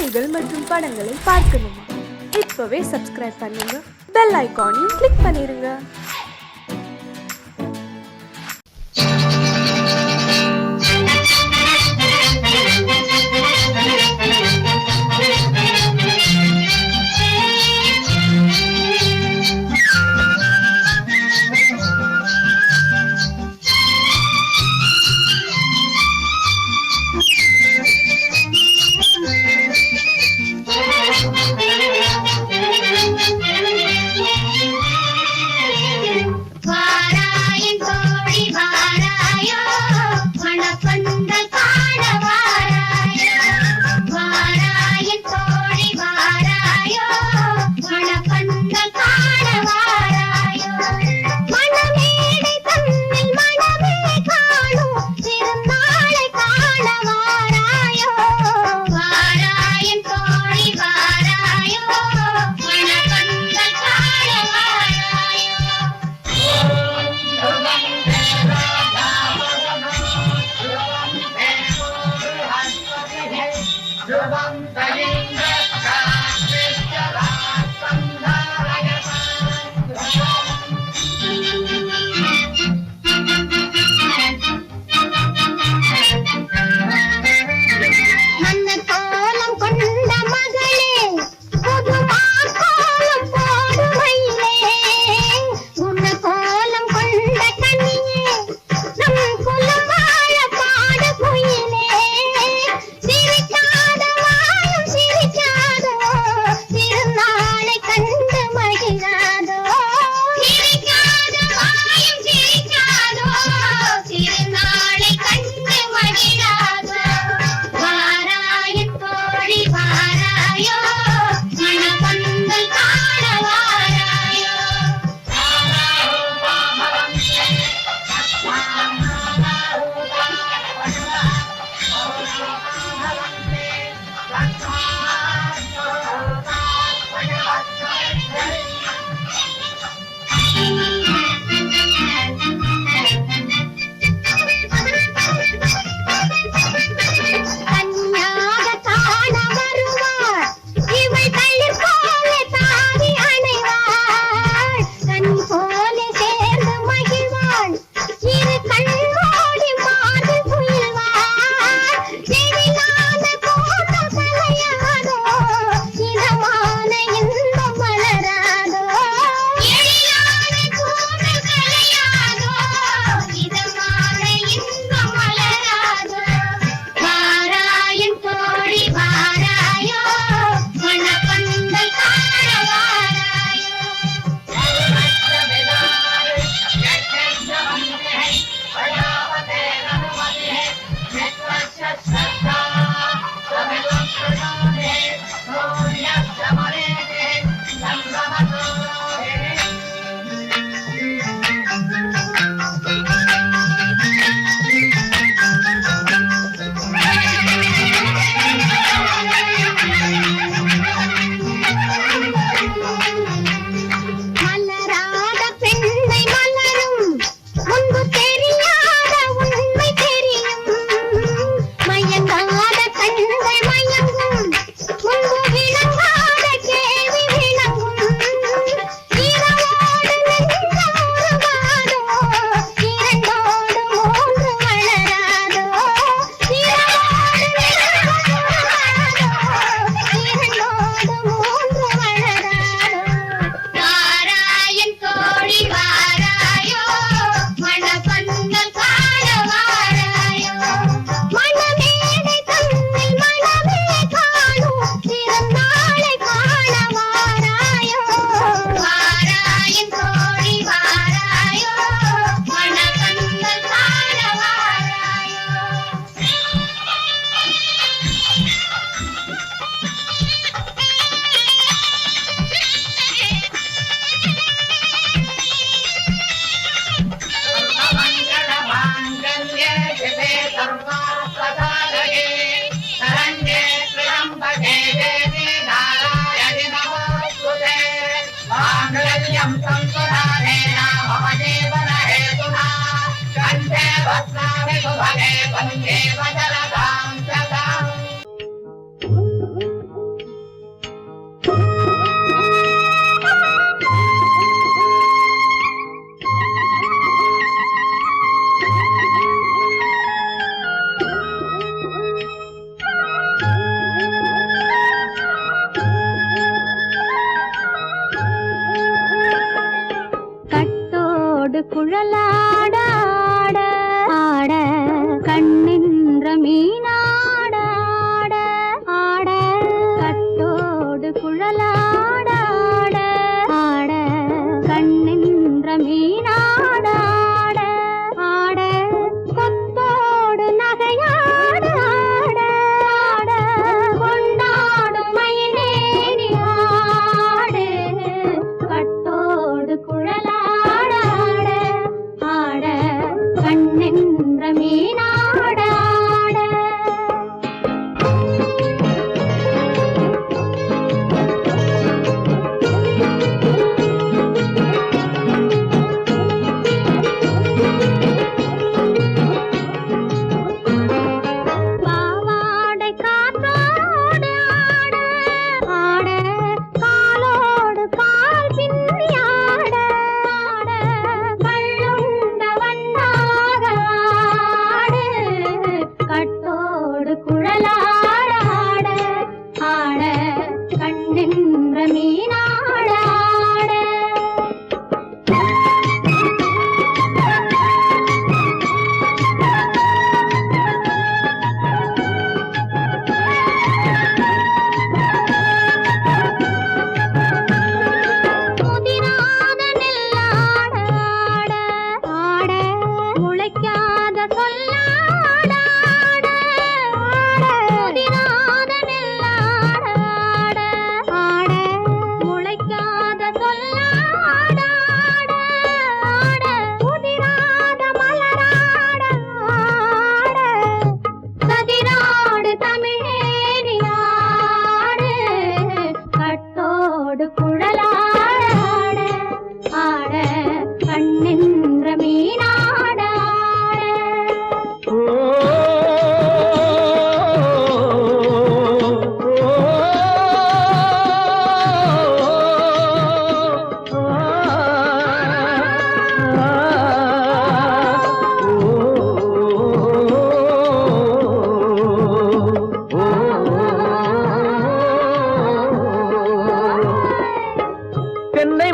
செய்திகள் மற்றும் படங்களை பார்க்கணுமா? இப்பவே சப்ஸ்கிரைப் பண்ணுங்க, பெல் ஐகானையும் கிளிக் பண்ணிருங்க.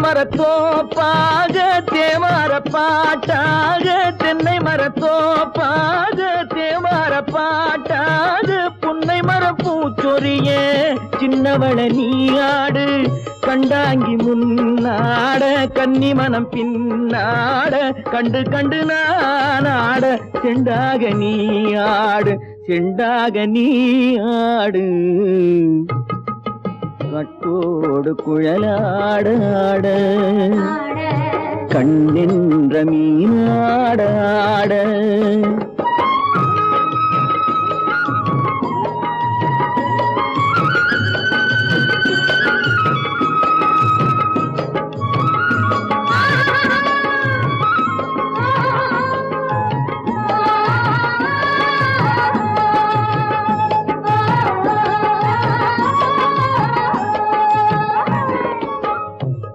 மரத்தோப்பாக தேவார பாட்டாக தென்னை மரத்தோப்பாக தேவார பாட்டாக புன்னை மரப்பூச்சொரிய சின்னவள நீயாடு கண்டாங்கி முன்னாட கன்னி மனம் பின்னாட கண்டு கண்டு நானாட செண்டாக நீயாடு செண்டாக நீயாடு கட்டோடு குழலாடாட கண்ணென்ற மீனாடாட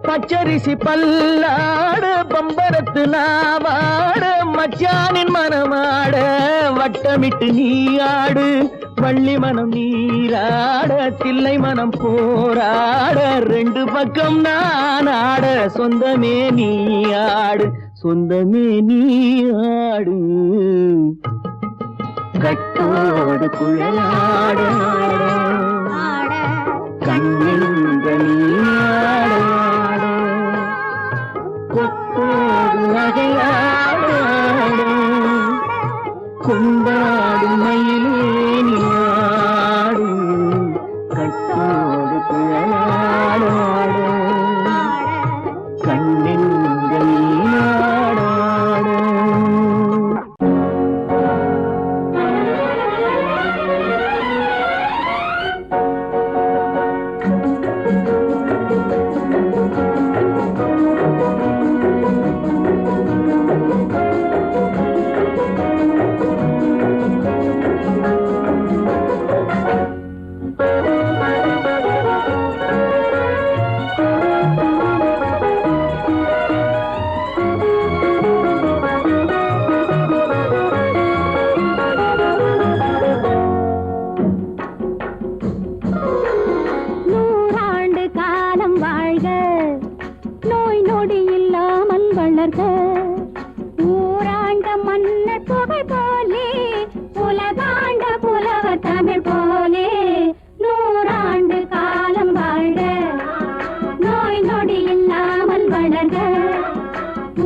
பச்சரிசி பல்லாட பம்பரத்து நாவாட மச்சானின் மனமாட வட்டமிட்டு நீயாடு வள்ளி மனம் நீராட தில்லை மனம் போராட ரெண்டு பக்கம் நானாட சொந்தமே நீயாடு சொந்தமே நீயாடு கட்டோடு குழலாட கண்ணென்ற நீயாட கொத்தோடு நகையாட கொண்டாடு மயிலேனியாடு கட்டோடு குழலாட கண்ணென்ற நீயாட ஊராண்ட மன்னர் புகழ் போலே உலகாண்ட புலவர் தமிழ் போலே நூறாண்டு காலம் வாழ்க நோய் நொடி இல்லாமல் வளர்க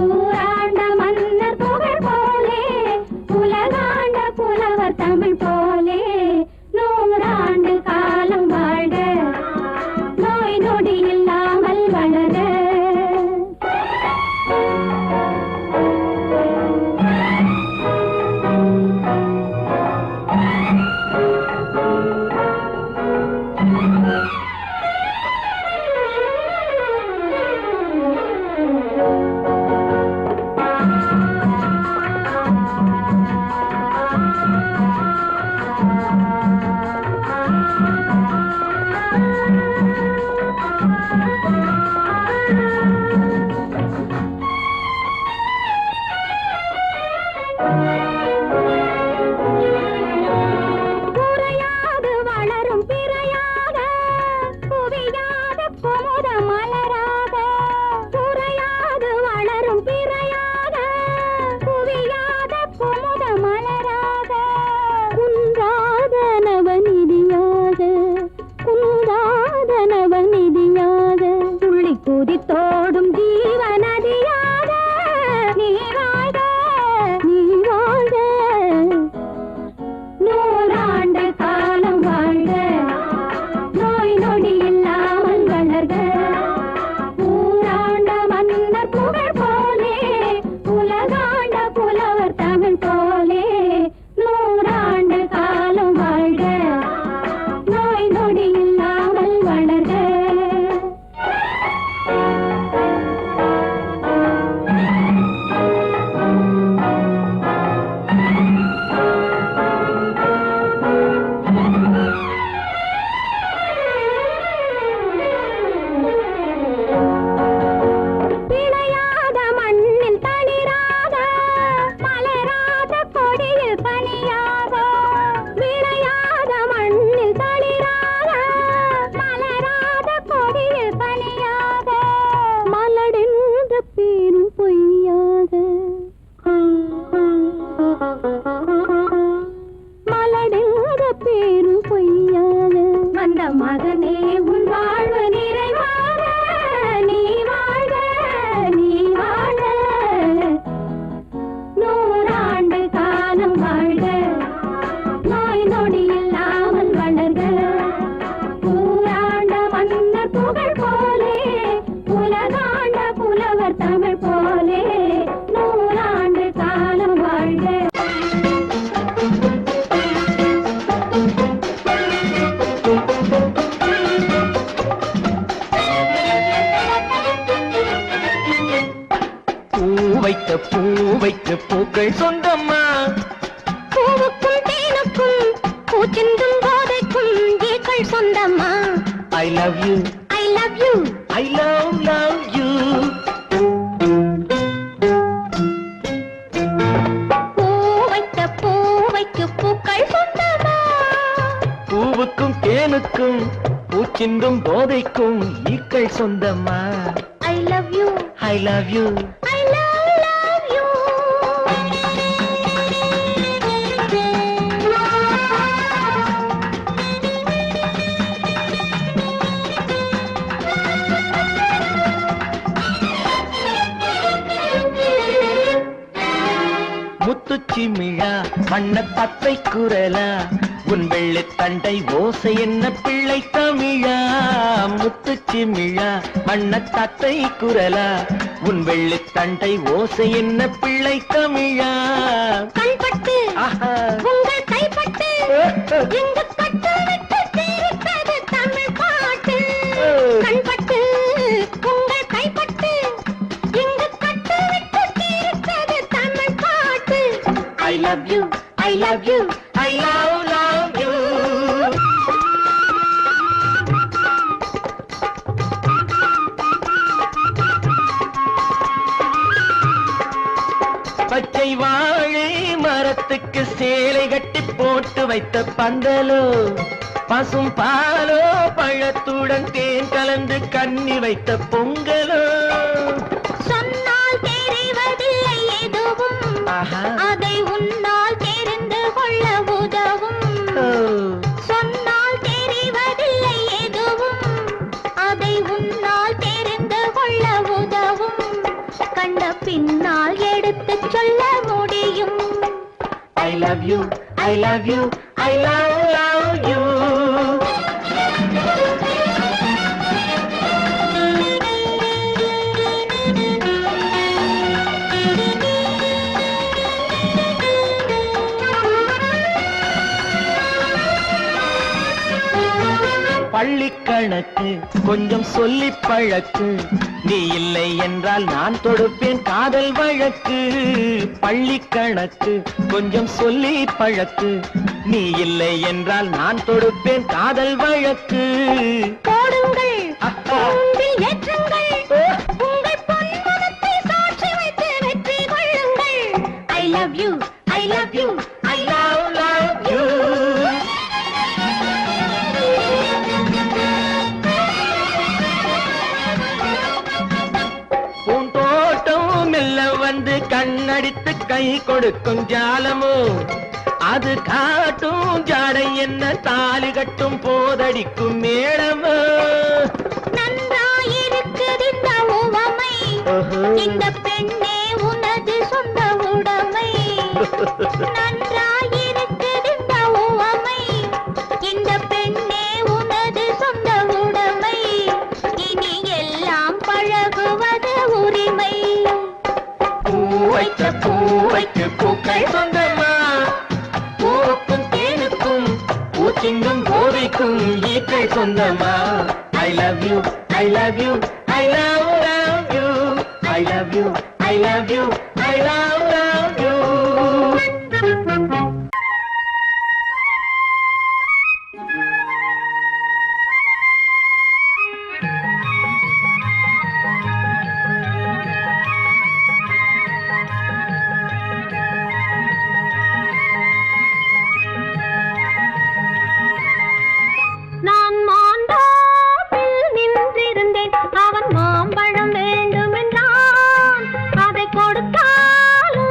ஊராண்ட மன்னர் புகழ் போலே உலகாண்ட புலவர் தமிழ் போலே நூறாண்டு காலம் வாழ்க நோய் நொடி இல்லாமல் வளர்க குதித்தோடும் ஜீவநதியாக நீ வாழ்க நீ வாழ்க நூறாண்டு காலம் வாழ்க நோய் நொடி இல்லாமல் வளர்க ஊராண்ட மன்னர் புகழ் போலே உலகாண்ட புலவர் தமிழ் போலே நூறாண்டு காலம் வாழ்க நோய் நொடி இல்லாமல் வளர்க பனியாக விளையாத மண்ணில் தளிராக மகனே உன் வாழ்வு நிறைவாக நீ வாழ நீ வாழ நூறாண்டு காலம் வாழ்க நோய் நொடி இல்லாமல் வளர்க ஊராண்ட மன்னர் புகழ் போலே உலகாண்ட புலவர் தமிழ் போலே நூறாண்டு காலம் வாழ்க. பூ வைக்க பூக்கள் சொந்தம்மா பூவுக்கும் தேனுக்கும் பூச்சிந்தும் போதைக்கும் ஈக்கள் சொந்தம்மா. I love you I love you I love you. பூ வைக்க பூக்கள் சொந்தம்மா. பூவுக்கும் தேனுக்கும் பூச்சிந்தும் போதைக்கும் ஈக்கள் சொந்தம்மா. I love you I love you I love you. முத்துச்சிமிழா வண்ண தத்தை குரலா உன் வெள்ளைத் தண்டை ஓசை என்ன பிள்ளை தமிழா. முத்துச்சிமிழா வண்ண தத்தை குரலா உன் வெள்ளைத் தண்டை ஓசை என்ன பிள்ளை தமிழா. கண்பட்டு ஆஹா உங்கள் கைப்பட்டு எங்கு கட்டு விட்டு தீர்த்தது தமிழ் பாட்டு. கண்பட்டு உங்கள் கைப்பட்டு எங்கு கட்டு விட்டு தீர்த்தது தமிழ் பாட்டு. I love you I love you I love you. பச்சை வாழை மரத்துக்கு சேலை கட்டி போட்டு வைத்த பந்தலோ பசும் பாலோ பழத்துடன் தேன் கலந்து கண்ணி வைத்த பொங்கலோ. சொன்னால் தெரிவதில்லை எதுவும் ஆஹா அதை உன்னால் தெரிந்து கொள்ள உதவும். ஓ. சொன்னால் தெரிவதில்லை எதுவும் அதை உன்னால் தெரிந்து கொள்ள உதவும். கண்ட பின்னால் எடுத்துச் சொல்ல முடியும். I love you I love you I love you. பள்ளிக்கணக்கு கொஞ்சம் சொல்லி பழக்கு நீ இல்லை என்றால் நான் தொடுப்பேன் காதல் வழக்கு. பள்ளிக்கணக்கு கொஞ்சம் சொல்லி பழக்கு நீ இல்லை என்றால் நான் தொடுப்பேன் காதல் வழக்கு. போடுங்கள் அஹா. கூண்டில் ஏற்றுங்கள் உங்கள் பொன்மனத்தை சாட்சி வைத்து வெற்றி கொள்ளுங்கள். I love you I love you I love you. பூந்தோட்டம் மெல்ல வந்து கண்ணடித்து கை கொடுக்கும் ஜாலமோ அது காட்டும் ஜாடை என்ன தாலி கட்டும் போதடிக்கும் மேளமோ. நன்றாயிருக்குது இந்த உவமை இந்த பெண்ணே உனது சொந்த உடைமை. நன்றாயிருக்குது இந்த உவமை இந்த பெண்ணே உனது சொந்த உடைமை. இனி எல்லாம் பழகுவது உரிமை. பூ வைக்க பூக்கள் சொந்தமா பூவுக்கும் தேனுக்கும் பூச்சிங்கும் போதைக்கும் ஈக்கள் சொந்தமா. I love you I love you I love you I love you I love you I love you. நான் மாந்தோப்பில் நின்றிருந்தேன் அவன் மாம்பழம் வேண்டுமென்றான். அதை கொடுத்தாலும்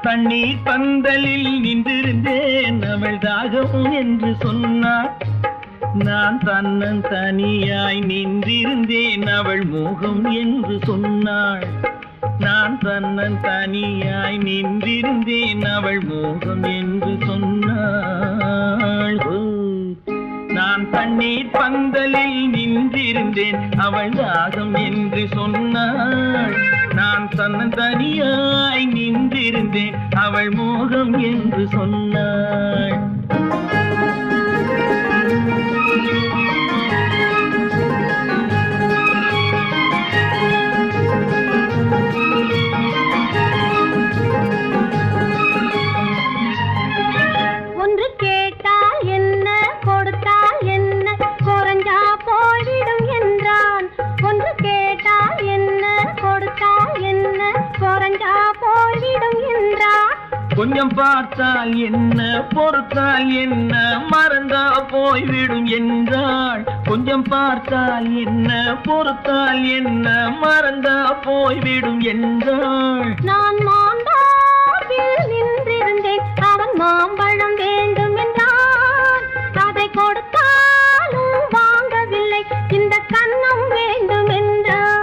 தண்ணீர் பந்தலில் நின்றிருந்தேன் அவள் தாகம் என்று சொன்னாள். நான் தன்னன் தனியாய் நின்றிருந்தேன் அவள் மோகம் என்று சொன்னாள். நான் தன்னன் தனியாய் நின்றிருந்தேன் அவள் மோகம் என்று சொன்னாள். நான் தண்ணீர் பந்தலில் நின்றிருந்தேன் அவள் தாகம் என்று சொன்னாள். நான் தன்னன் தனியாய் நின்றிருந்தேன் அவள் மோகம் என்று சொன்னாள். ஒன்று கேட்டால் என்ன கொடுத்தால் என்ன குறைஞ்சா போய்விடும் என்றான். ஒன்று கேட்டால் என்ன கொடுத்தால் என்ன குறைஞ்சா போய்விடும் என்றான். கொஞ்சம் பார்த்தால் என்ன பொறுத்தால் என்ன மறந்தா போய்விடும் என்றாள். கொஞ்சம் பார்த்தால் என்ன பொறுத்தால் என்ன மறந்தா போய்விடும் என்றாள். நான் மாந்தாவில் நின்றிருந்தேன் அவன் மாம்பழம் வேண்டும் என்றான். அதை கொடுத்தாலும் வாங்கவில்லை இந்த கன்னம் வேண்டும் என்றான்.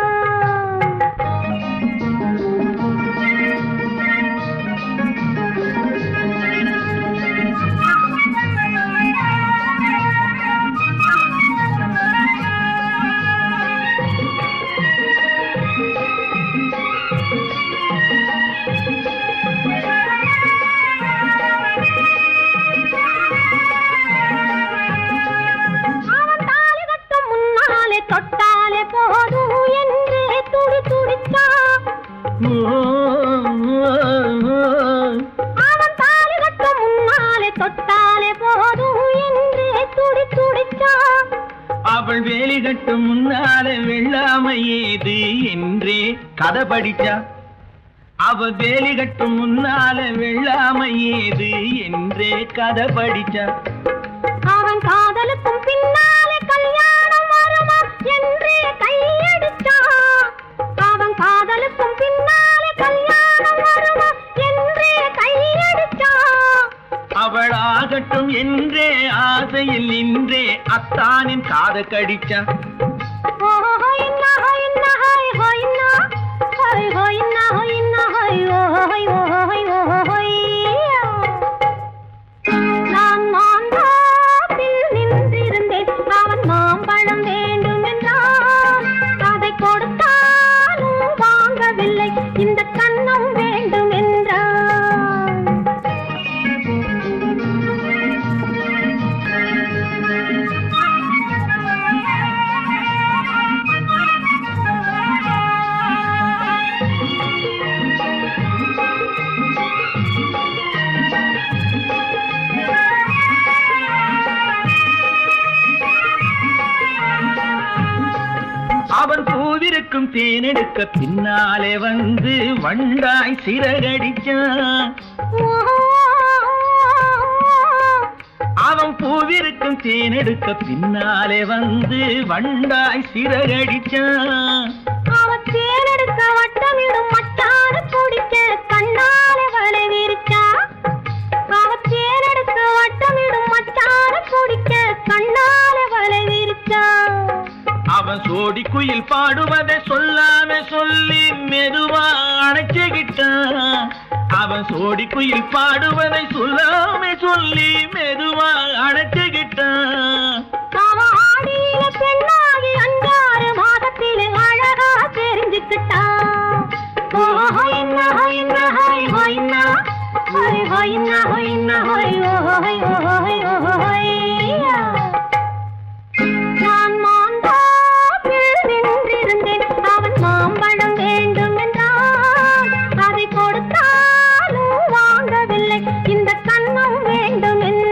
தொட்டாலே போதும் என்றே துடி துடித்தான். அவன் தாலி கட்டும் முன்னாலே தொட்டாலே போதும் என்றே துடி துடித்தான். அவள் வேலி கட்டும் முன்னாலே வெள்ளாமை ஏது என்றே கதை படிச்சா. அவள் வேலி கட்டும் முன்னாலே வெள்ளாமை ஏது என்றே கதை படிச்சா. அவன் காதலுக்கும் பின்னாலே கல்யாணம் வருமா என்றே கையடிச்சான். அவன் காதலுக்கும் பின்னாலே கல்யாணம் வருமா என்றே கையடிச்சான். அவள் ஆகட்டும் என்றே ஆசையில் நின்றே அத்தானின் காத கடிச்சா. நான் மாந்தாப்பில் நின்றிருந்தேன் அவன் மாம்பழம் வேண்டும் என்றான். அதை கொடுத்தாலும் வாங்கவில்லை இந்த கன்னம் வேண்டும் என்றான். அவன் பூவிருக்கும் தேனெடுக்க பின்னாலே வந்து வண்டாய் சிறகடிச்சான். அவன் பூவிருக்கும் தேனெடுக்க பின்னாலே வந்து வண்டாய் சிறகடிச்சான். அவன் தேனெடுக்க வட்டமிடும் மட்டான குடிக்க கண்ணாலே வலை விரிச்சா. அவன் தேனெடுக்க வட்டமிடும் மட்டான குடிக்க கண்ணாலே வலை விரிச்சா. அவன் சோடி குயில் பாடுவதை சொல்லாம சொல்லி மெதுவா அணைச்சுக்கிட்டான். அவன் சோடி குயில் பாடுவதை சொல்லாம சொல்லி மெதுவா அணைச்சுக்கிட்டான். அவன் ஆடியில பெண்ணாகி 5-6 மாதத்திலே அழகா தெரிஞ்சுக்கிட்டான். நான் மாந்தாப்பில் நின்றிருந்தேன் அவன் மாம்பழம் வேண்டும் என்றான். அதை கொடுத்தாலும் வாங்கவில்லை இந்த கன்னம் வேண்டும் என்றான்.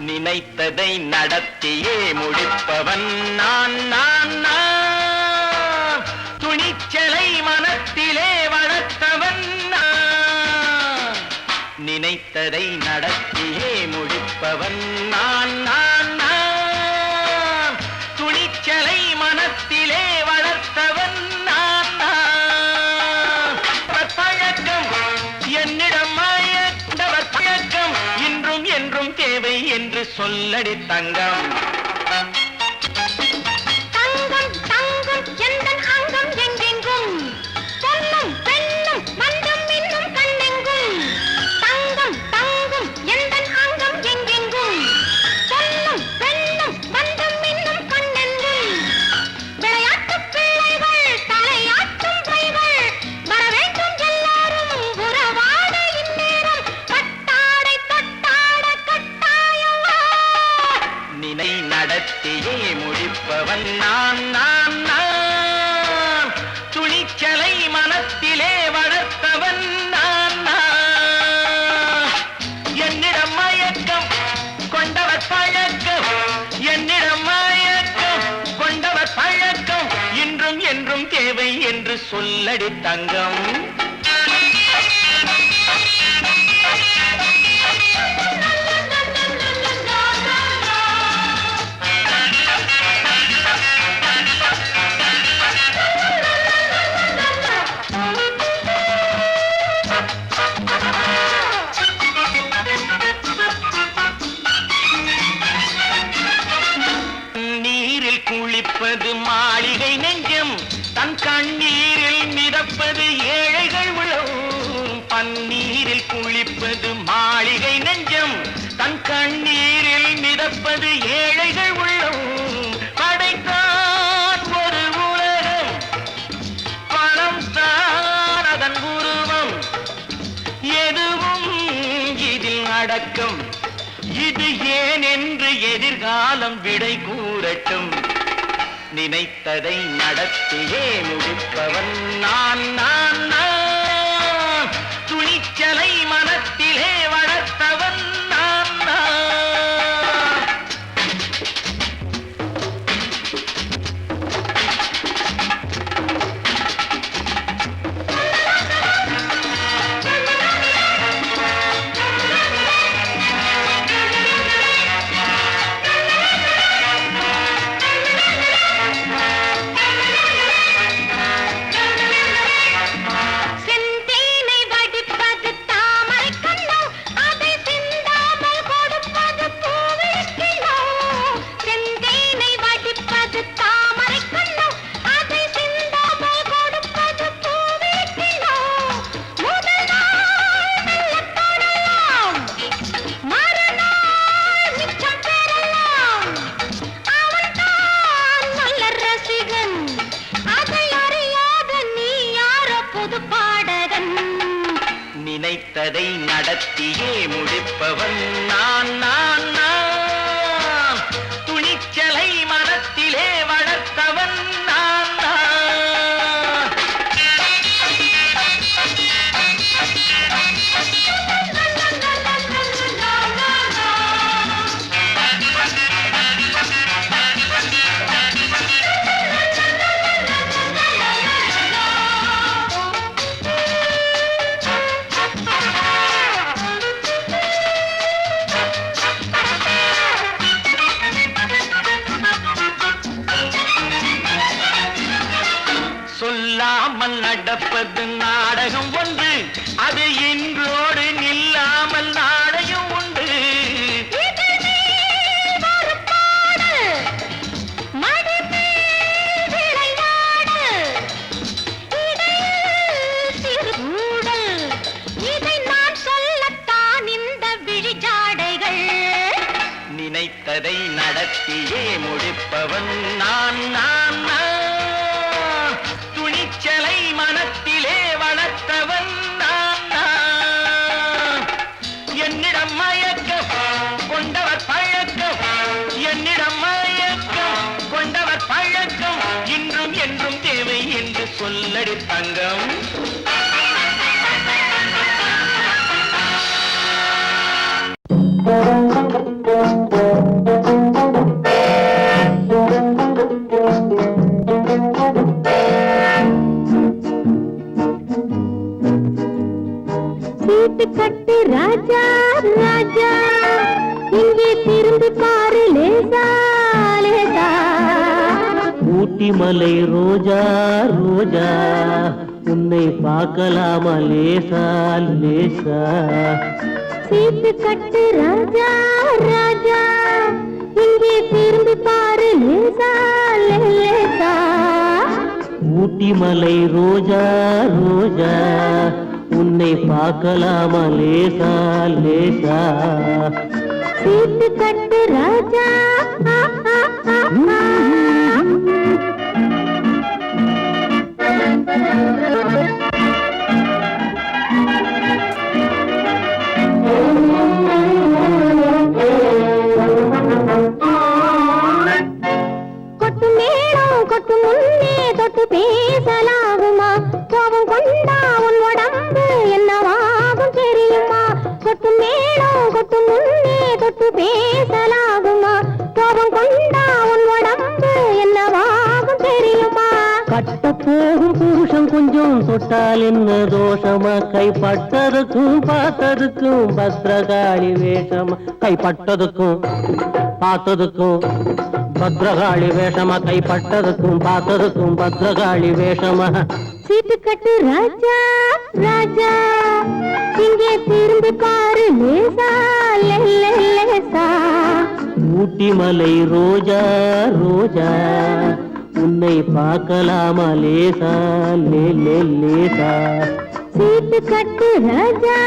நினைத்ததை நடத்தியே முடிப்பவன் நான் நான் நான் துணிச்சலை மனத்திலே வளர்த்தவன் நான் நினைத்ததை நடத்தியே முடிப்பவன் நான் நான் நான் துணிச்சலை மனத்திலே வளர்த்தவன் நான் நான் பழக்கம் என்னிடம் மயந்தவர் பழக்கம் இன்றும் என்றும் தேவை என்று சொல்லடி தங்கம் தங்கம் தங்கம் எந்தன் அங்கம் எங்கெங்கும் பொன்னும் பெண்ணும் மண்டும் இன்னும் கண்ணெங்கும் தங்கம் தங்கம் எந்தன் அங்கம் எங்கெங்கும் பொன்னும் பெண்ணும் மண்டும் இன்னும் கண்ணெங்கும் விளையாட்டு பிள்ளைகள் தலையாட்டும் கைகள் வர வேண்டும் எல்லாரும் உறவாட இந்நேரம் பட்டாடை தொட்டாட கட்டாயமா நினை நடத்தியே முடிப்பவன் நான் நான் நான் துணிச்சலை மனத்திலே வளர்த்தவன் நான் நான் என்னிடம் மயக்கம் கொண்டவர் பழக்கம் என்னிடம் மயக்கம் கொண்டவர் பழக்கம் இன்றும் என்றும் தேவை என்று சொல்லடி தங்கம் நீரில் குளிப்பது மாளிகை நெஞ்சம் தன் கண்ணீரில் மிதப்பது ஏழைகள் உளவும் பன்னீரில் குளிப்பது மாளிகை நெஞ்சம் தன் கண்ணீரில் மிதப்பது ஏழைகள் உள்ளவும் படைத்தான் ஒரு உலகம் பணம் தான் அதன் உருவம் எதுவும் இதில் அடக்கம் இது ஏன் என்று எதிர்காலம் விடை கூறட்டும் நினைத்ததை நடத்தியே முடிப்பவன் நான் நான் நான் துணிச்சலை மனத்திலே வளர்த்தவன் நான் நான் செந்தேனை வடிப்பது தாமரை கண்ணோ அதை சிந்தாமல் கொடுப்பது பூவிழிக்கிண்ணோ செந்தேனை வடிப்பது தாமரை கண்ணோ அதை சிந்தாமல் கொடுப்பது பூவிழிக்கிண்ணோ முதல் நாள் மெல்லத் தொடலாம் மறுநாள் மிச்சம் பெறலாம் அவன்தான் நல்ல ரசிகன் அதை அறியாத நீ யாரோ புது பாடகன் நினைத்ததை நடத்தியே முடிப்பவன் நான் நான் நான் துணிச்சலை மனத்திலே வளர்த்தவன் நான் நான் சொல்லாமல் நடப்பது நாடகம் ஒன்று அது இன்றோடு நில்லாமல் நாளையும் உண்டு இதழ் மேல் ஒரு பாடு, மடி மேல் விளையாடு, இடையில் சிறு ஊடல், இதை நான் சொல்லத்தான் இந்த விழிஜாடைகள் நினைத்ததை நடத்தியே முடிப்பவன் நான் நான் நான் துணிச்சலை மனத்திலே வளர்த்தவன் நான் நான் கட்டு ராஜா ராஜா இங்கே திரும்பி பாரு லேசா லேசா ஊட்டி மலை ரோஜா ரோஜா உன்னை பார்க்கலாமா லேசா லேசா சீட்டு கட்டு ராஜா ராஜா இங்கே திரும்பி பாரு லேசா லேசா ஊட்டி மலை ரோஜா ரோஜா உன்னை பார்க்கலாமா லேசா லேசா சீட்டு கட்டு ராஜா கொட்டு மேளம் கொட்டு முன்னே தொட்டு பேசலாகுமா கோபம் கொண்டா உன் உடம்பு என்னவாகும் தெரியுமா கொட்டு மேளம் கொட்டு முன்னே தொட்டு பேசலாகுமா கோபம் கொண்டா உன் உடம்பு என்னவாகும் தெரியுமா கட்ட போகும் புருஷன் கொஞ்சம் தொட்டால் என்ன தோஷமா கைப்பட்டதுக்கும் பார்த்ததுக்கும் பத்ரகாளி வேஷமா கைப்பட்டதுக்கும் பார்த்ததுக்கும் பத்ரகாளி வேஷமா கைப்பட்டதுக்கும் பார்த்ததுக்கும் பத்ரகாளி வேஷமா சீட்டு கட்டு ராஜா ராஜா இங்கே திரும்பி பாரு லேசா லேசா ஊட்டி மலை ரோஜா ரோஜா உன்னை பார்க்கலாமா லேசா லேசா சீட்டு கட்டு ராஜா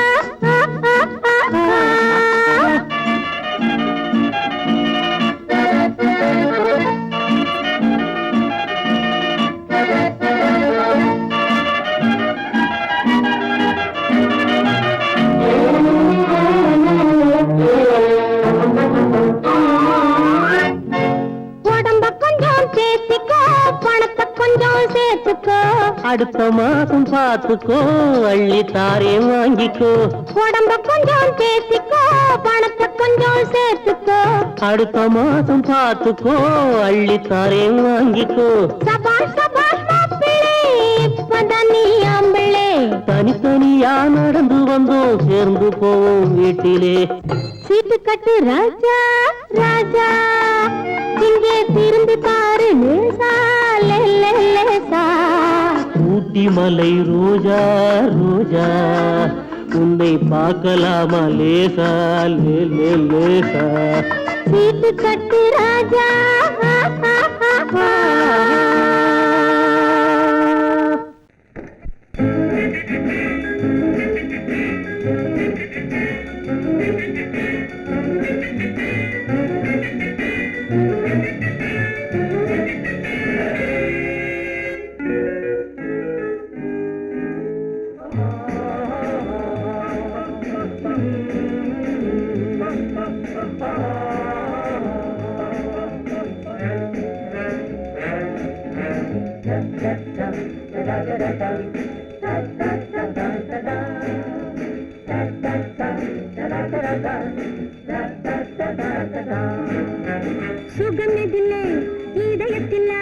உடம்ப கொஞ்சம் சேர்த்துக்கோ பணத்தை கொஞ்சம் சேர்த்துக்கோ அடுத்த மாசம் பார்த்துக்கோ அள்ளி தாரே வாங்கிக்கோ உடம்ப கொஞ்சம் சேர்த்துக்கோ பணத்தை கொஞ்சம் சேர்த்துக்கோ அடுத்த மாசம் பார்த்துக்கோ அள்ளி தாரே வாங்கிக்கோ சபாஷ் சபாஷ் மாப்பிள்ளை இப்பதான் நீ ஆம்பிள்ளை தனித்தனியா நடந்து வந்தோம் சேர்ந்து போவோம் வீட்டிலே சீட்டு கட்டு ராஜா ராஜா இங்கே திரும்பி பாரு லேசா லேசா ஊட்டி மலை ரோஜா ரோஜா உன்னை பார்க்கலாமா லேசா லேசா சீட்டு கட்டு ராஜா சுகமெதில்லை இதயத்தில்ல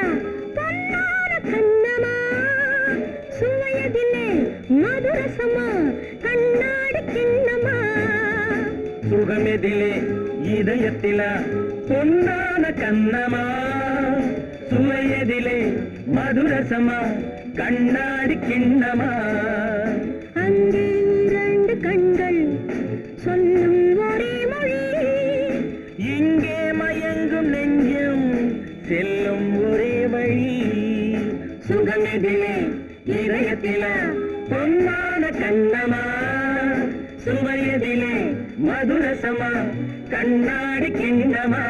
பொன்னான கண்ணமா சுவையதில்லை மதுரசமா கண்ணாடி கிண்ணமா சுகமெதிலே இதயத்தில பொன்னான கண்ணமா சுவையதிலே மதுரசமா கண்ணாடி கிண்ணமா அங்கே இரண்டு கண்கள் சொல்லும் ஒரே மொழி இங்கே மயங்கும் நெஞ்சும் செல்லும் ஒரே வழி சுகமெதிலே இதயத்தில பொன்னான கண்ணமா சுவையதிலே மதுரசமா கண்ணாடி கிண்ணமா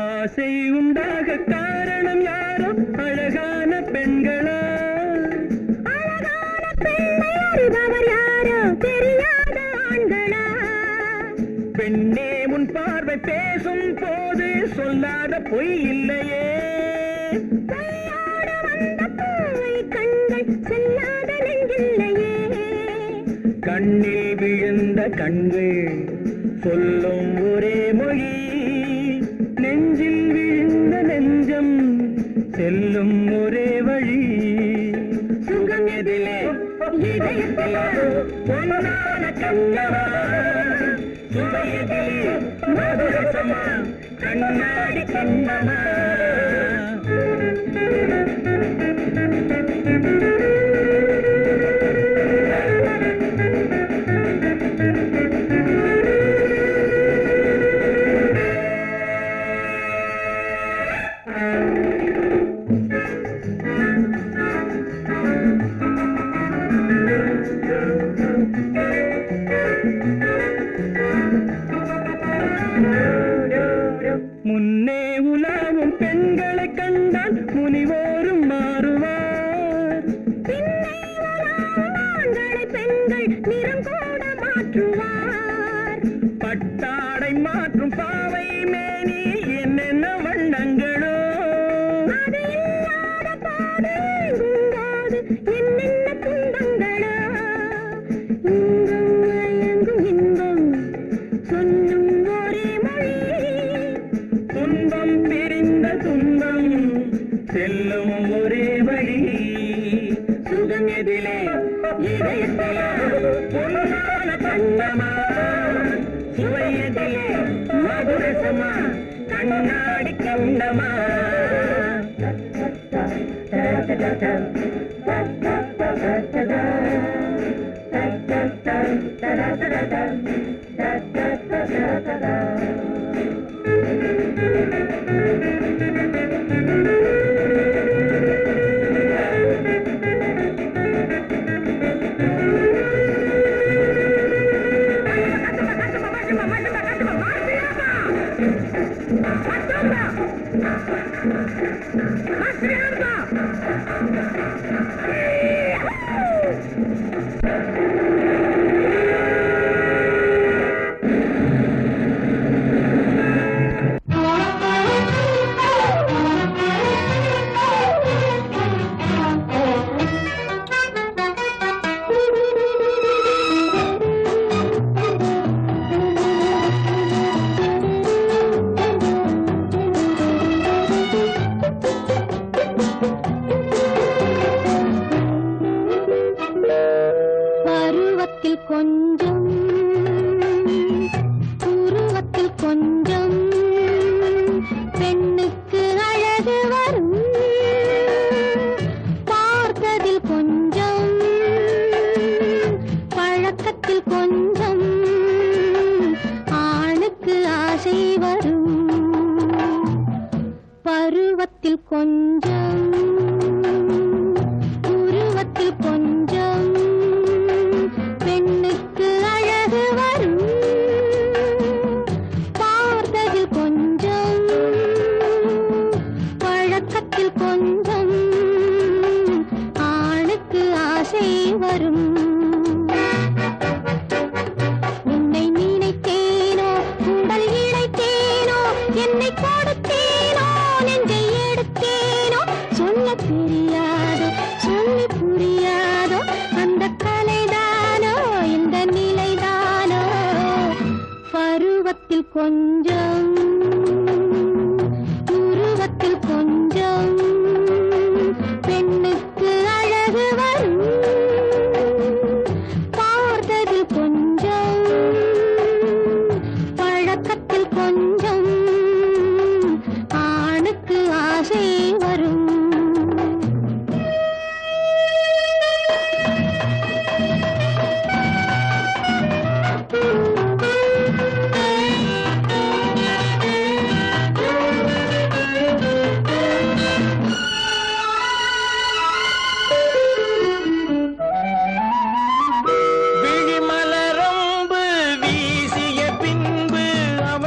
ஆசை உண்டாக காரணம் யாரோ அழகான பெண்களா அழகான பெண்ணை அறிபவர் யாரோ தெரியாத ஆண்களா பெண்ணே முன் பேசும் போது சொல்லாத பொய் இல்லையே. கையோடு வந்த பூவை கண்கள் செல்லாத நெஞ்சில்லையே. கண்ணில் விழுந்த கண்கள் சொல்லும் ஒரே மொழி, நெஞ்சில் விழுந்த நெஞ்சம் செல்லும் ஒரே வழி. சுகம் எதிலே இதயத்திலே பொன்னான கண்ணவா, சுவையதிலே மதுரசமா கண்ணாடி கண்ணமா. முன்னே உலாவும் பெண்களை கண்டால் முனிவோரும் மாறுவார். பின்னே உலாவும் ஆண்களை பெண்கள் நிறம் கூட மாற்றுவார். பட்டாடை மாற்றும் பாவை மேனி என்னென்ன வண்ணங்களோ, அது இல்லாத பாடு எங்கும்போது என்னென்ன துன்பங்களோ. இன்பம் மயங்கும் இன்பம் சொல்லும் ஒரே மொழி, துன்பம் பிரிந்த துன்பம் செல்லும் ஒரே வழி. சுகம் எதிலே இதயத்திலே பொன்னான கண்ணமா, சுவையதிலே மதுரசமா கண்ணாடி கண்ணமா. பருவத்தில் கொஞ்சம் உருவத்தில் கொஞ்சம் பெண்ணுக்கு அழகு வரும். பார்த்ததில் கொஞ்சம் பழக்கத்தில் கொஞ்சம் ஆணுக்கு ஆசை வரும். பருவத்தில் கொஞ்சம் உருவத்தில் கொஞ்சம் பெண்ணுக்கு அழகு வரும். பார்த்ததில் கொஞ்சம் பழக்கத்தில் கொஞ்சம் ஆணுக்கு ஆசை வரும். உன்னை நினைத்தேனோ உடல் இழைத்தேனோ என்னை கொடுத்தேனோ நெஞ்சை எடுத்தேனோ சொல்ல தெரியாதோ சொல்லி புரியாதோ அந்த கலைதானோ இந்த நிலைதானோ. பருவத்தில் கொஞ்சம் உருவத்தில் கொஞ்சம் பெண்ணுக்கு அழகு வரும். பார்த்ததில் கொஞ்சம் பழக்கத்தில் கொஞ்சம் ஆணுக்கு ஆசை வரும். விழிமலரம்பு வீசிய பின்பு அவ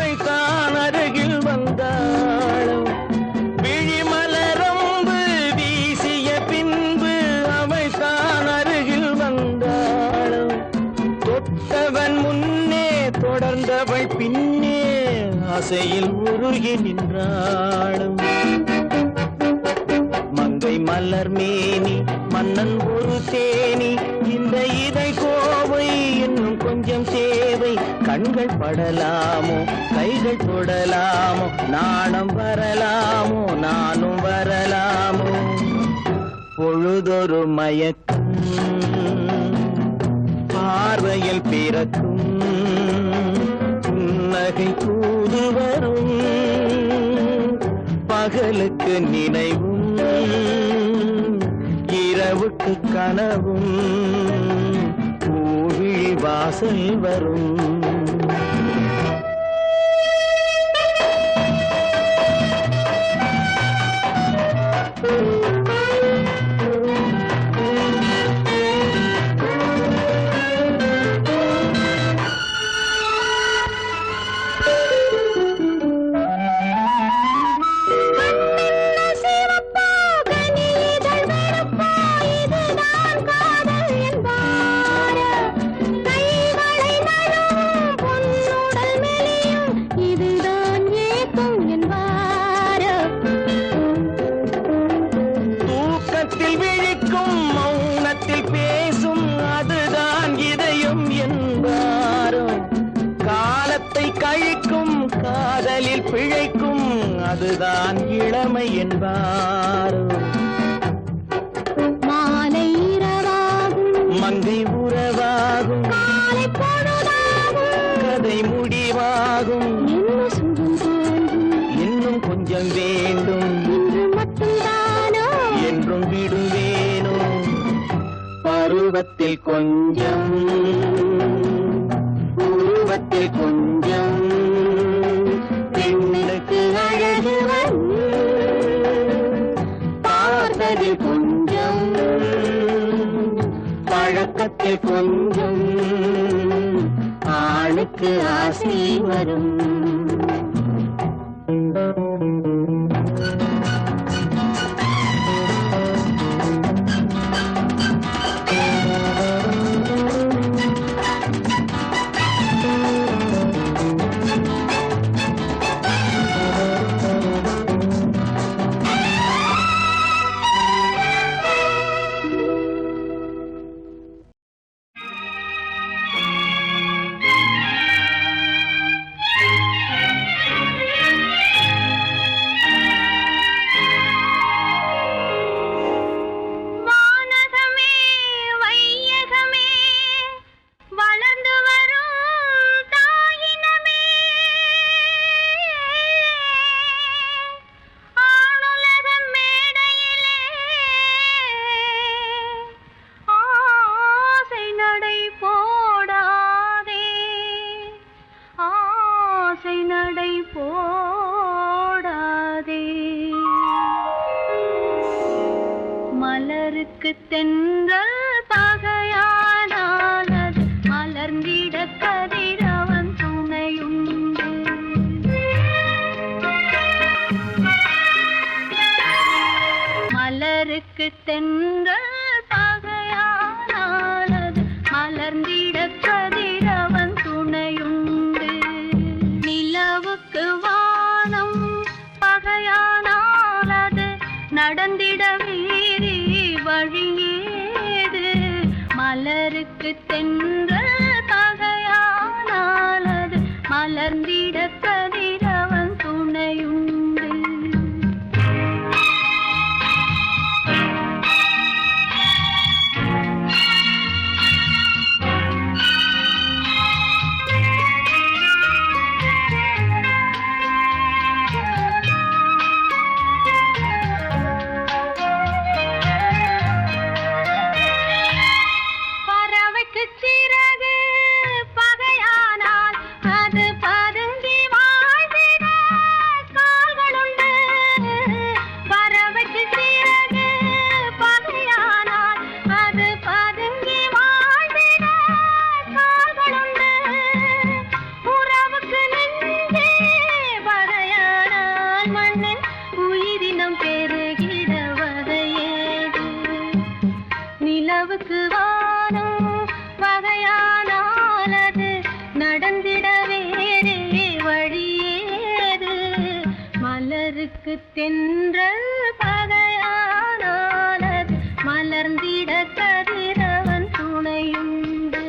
ஆசையில் உருகி நின்றாளும் மங்கை மலர் மேனி மன்னன் ஒரு தேனி இந்த இதை கோவை இன்னும் கொஞ்சம் தேவை கண்கள் படலாமோ கைகள் தொடலாமோ நாணம் வரலாமோ நானும் வரலாமோ பொழுதொரு மயக்கம் பார்வையில் பிறக்கும் புன்னகை தூது வரும் பகலுக்கு நினைவும் இரவுக்கு கனவும் பூவிழி வாசல் வரும் காதலில் பிழைக்கும் அதுதான் இளமை என்பாரோ மாலை இரவாகும் மங்கை உறவாகும் காலை பொழுதாகும் கதை முடிவாகும் என்ன சுகம் தோன்றும் இன்னும் கொஞ்சம் வேண்டும் இன்று மட்டும்தானோ என்றும் விடுவேனோ பருவத்தில் கொஞ்சம் உருவத்தில் கொஞ்சம் பெண்ணுக்கு அழகு வரும் பார்ப்பதில் கொஞ்சம் பழக்கத்தில் கொஞ்சம் ஆளுக்கு ஆசை வரும் மலருக்கு தென்றல் பகையானால் அது மலர்ந்திட கதிரவன் துணையுண்டு மலருக்கு தென்றல் பகையானால் அது மலர்ந்திட கதிரவன் துணையுண்டு நிலவுக்கு வானம் பகையானால் அது நடந்திட வீரி வழியேது மலருக்கு தென்றல் பகையானால் அது மலர்ந்திட கதிரவன் துணையுண்டு படகு தென்றல் பகையானாலது மலர்ந்திட கதிரவன் துணையுண்டு.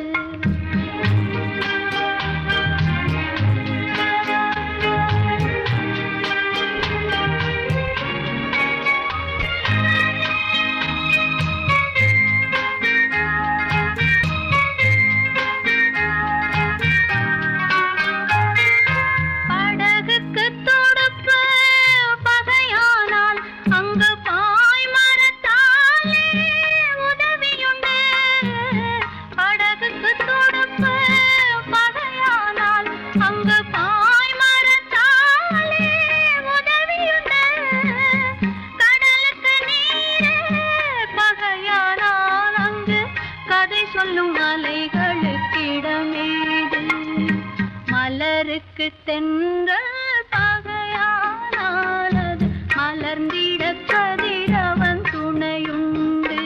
சொல்லும் அலைகளுக்கிடமேது மலருக்கு தென்றல் பகையானாலது மலர்ந்திட கதிரவன் துணையுண்டு.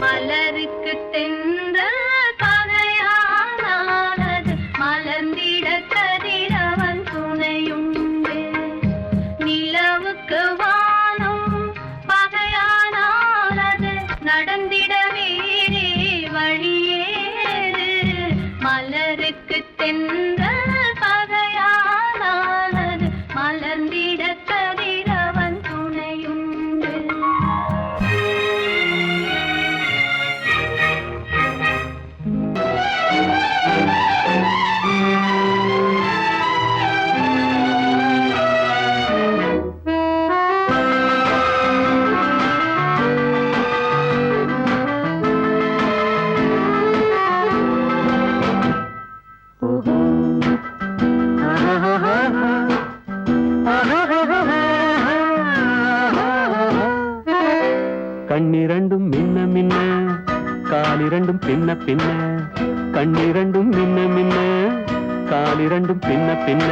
மலருக்கு தென்றல் பகையானாலது மலர்ந்திட கதிரவன் துணையுண்டு. நிலவுக்கு வானம் பகையானாலது நடந்திட வேறே வழியேது. மலருக்கு தென்றல் பகையானாலது மலர்ந்திட கதிரவன் துணையுண்டு. கண்ணிரண்டும் மின்ன மின்ன காலிரண்டும் பின்ன பின்ன. கண்ணிரண்டும் மின்ன மின்ன காலிரண்டும் பின்ன பின்ன.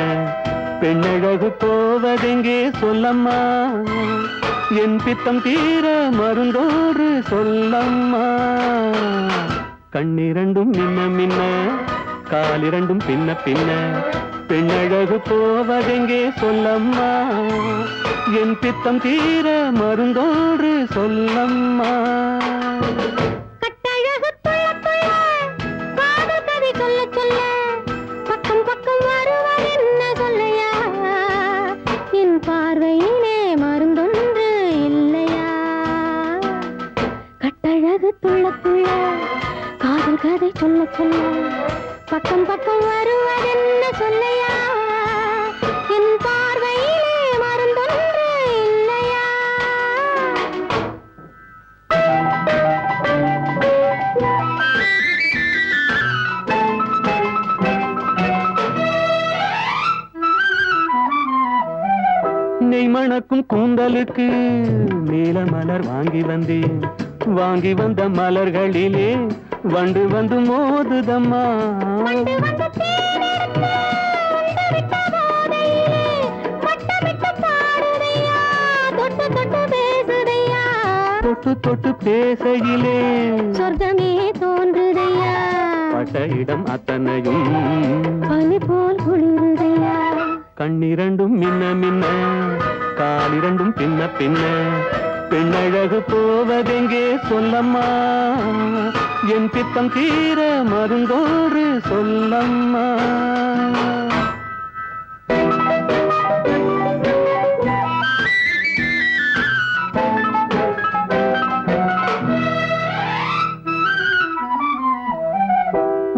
பெண்ணழகு போவதெங்கே சொல்லம்மா, என் பித்தம் தீர மருந்தோடு சொல்லம்மா. கண்ணிரண்டும் மின்ன மின்ன காலிரண்டும் பின்ன பின்ன. பெண்ணழகு போவதெங்கே சொல்லம்மா, என் பித்தம் தீர மருந்தோடு சொல்லம்மா. கட்டழகு துள்ள துள்ள காதல் கதை சொல்ல சொல்ல பக்கம் பக்கம் வருவார் என்ன சொல்லையா. என் பார்வையிலே மருந்தொன்று இல்லையா. கட்டழகு துள்ள துள்ள காதல் கதை சொல்ல சொல்ல பக்கம் பக்கம் வருவார் என்ன சொல்லையா. என் பார்வையிலே மருந்தொன்று இல்லையா. நெய் மணக்கும் கூந்தலுக்கு நீல மலர் வாங்கி வந்தேன். வாங்கி வந்த மலர்களிலே வண்டு வந்து மோதுதம்மா. தொட்டு தொட்டு பேசையிலே சொர்க்கமே தோன்றுதையா. பட்ட இடம் அத்தனையும் பனி போல் குளிருதையா. கண்ணிரண்டும் மின்ன மின்ன காலிரண்டும் பின்ன பின்ன. பெண்ணழகு போவதெங்கே சொல்லம்மா, என் பித்தம் தீர மருந்தோடு சொல்லம்மா.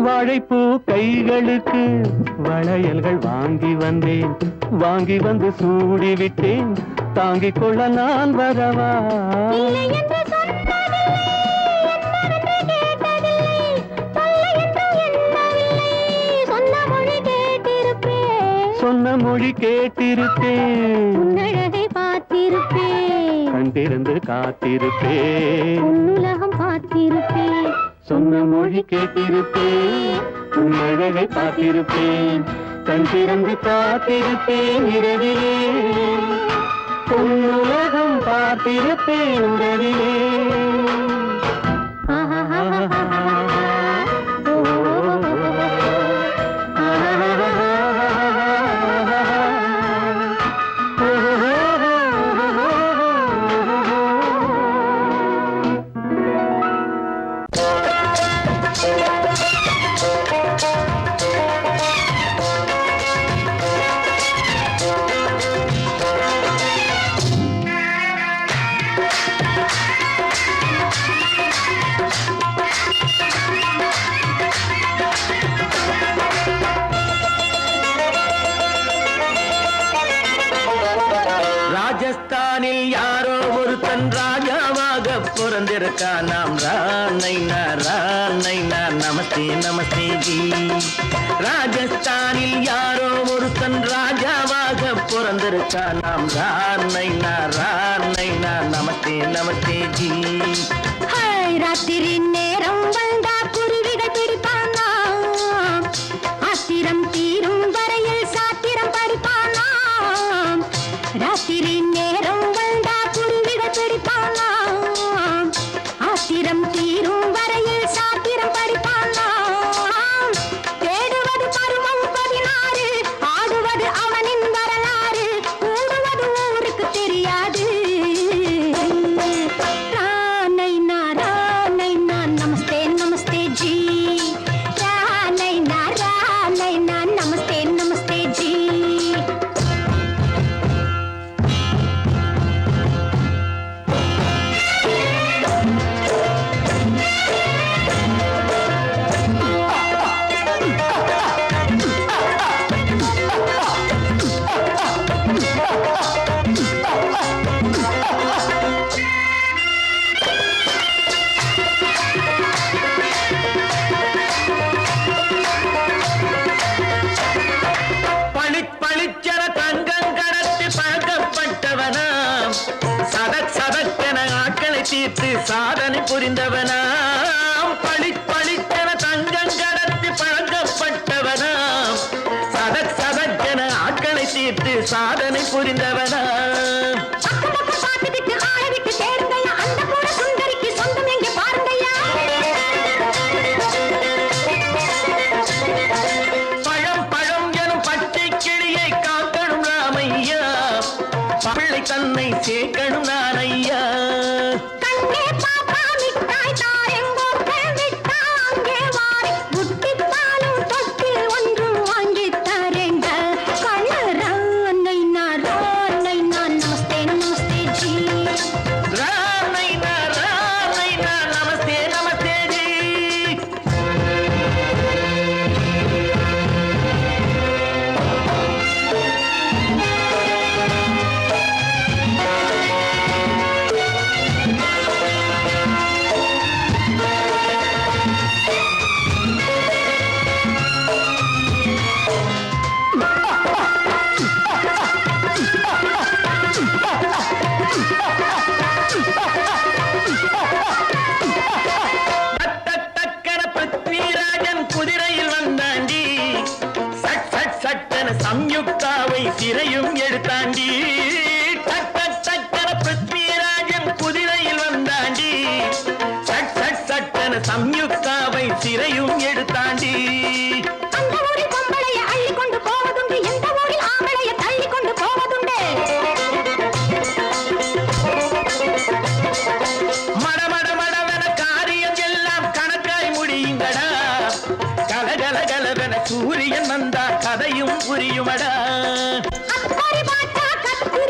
வாழைப்பூ கைகளுக்கு வளையல்கள் வாங்கி வந்தேன். வாங்கி வந்து சூடி விட்டேன். தாங்கிக் கொள்ள நான் வரவா? இல்லை என்று சொன்னதில்லை, என்னவென்று கேட்டதில்லை, தொல்லை என்றும் எண்ணவில்லை, சொன்ன மொழி கேட்டிருப்பேன், சொன்ன மொழி கேட்டிருப்பேன், உன்னழகை பார்த்திருப்பேன், கண் திறந்து காத்திருப்பேன், உன்னுலகம் பார்த்திருப்பேன், சொன்ன மொழி கேட்டிருப்பேன், உன்னழகை பார்த்திருப்பேன், கண் திறந்து காத்திருப்பேன், இரவிலே உன்னுலகம் பார்த்திருப்பேன், இரவிலே. ராஜஸ்தானில் யாரோ ஒருத்தன் ராஜாவாக பிறந்திருக்கான். நாம் ராணைனா ராணைனா நமஸ்தே நமஸ்தே ஜி. ராஜஸ்தானில் யாரோ ஒருத்தன் ராஜாவாக பிறந்திருக்கான். நாம் ராணைனா ராணைனா நமஸ்தே நமஸ்தே ஜி. ராத்திரி நேரம் வந்தா குருவிகள் பிடிப்பானா, ஆத்திரம் தீரும் வரையில் சாத்திரம் படிப்பானா. ராத்திரி நேரம் வந்தா குருவிகள் பிடிப்பானா, ஆத்திரம் தீரும் வரையில் சாத்திரம் படிப்பானா. தேடுவது பருவம் 16, ஆடுவது அவனின் வரலாறு, கூடுவது ஊருக்கு தெரியாது. நமஸ்தே நமஸ்தே ஜி, ராணைனா ராணைனா நமஸ்தே நமஸ்தே ஜி. பளிச்சென தங்கம் கடத்தி பழக்கப்பட்டவனாம், சதக் சதக்கென ஆட்களை தீர்த்து சாதனை புரிந்தவனாம். பளிச்சென தங்கம் கடத்தி பழக்கப்பட்டவனாம், சதக் சதக்கென ஆட்களை தீர்த்து சாதனை புரிந்தவனாம். தன்னை சேர்க்கணும் நான் ஐயா. கண்ணே பாப்பா மிட்டாய் தாரெங்கோ கேள்விட்டா அங்கே வாரி, புட்டிப்பாலும் தொட்டு ஒன்று வாங்கி தரேங்க. கண்ணு ராணைனா ராணைனா நமஸ்தே நமஸ்தே ஜி. ராணைனா ராணைனா நமஸ்தே நமஸ்தே ஜி. குதிரையில் வந்தாண்டி, சட் சட் சட்டன சம்யுக்தாவை சிறையும் எடுத்தாண்டி. டக்கன பிருத்விராஜன் குதிரையில் வந்தாண்டி, சட் சட் சட்டன சம்யுக்தாவை சிறையும் எடுத்தாண்டி. அந்த ஊரில் பொம்பளைய அள்ளி கொண்டு போவதுண்டு, எந்த ஊரில் ஆம்பளைய தள்ளி கொண்டு போவதுண்டு. மடமட மடவென காரியம் எல்லாம் கணக்காய் முடியுங்கடா. கலகலகலவென சூரியன் வந்தா கதையும் புரியுமடா. அக்கறை பாட்டா கத்தி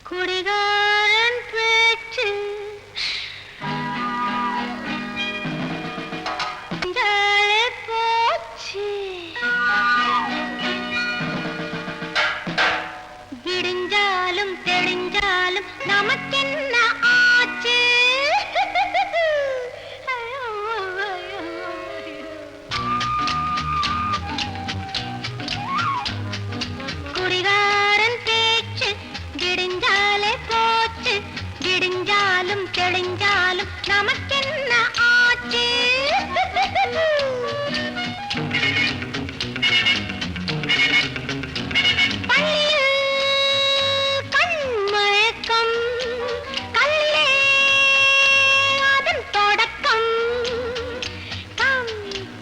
குடிகாரன் பேச்சு ஜாலே போச்சு விடிஞ்சாலும் தெளிஞ்சாலும் நமக்கென்ன ஆச்சு குடிகாரன் பேச்சு விடிஞ்சாலே போச்சு விடிஞ்சாலும் தெளிஞ்சாலும் நமக்கென்ன ஆச்சு பள்ளியில் கண்மயக்கம் கல்லே அதன் தொடக்கம் come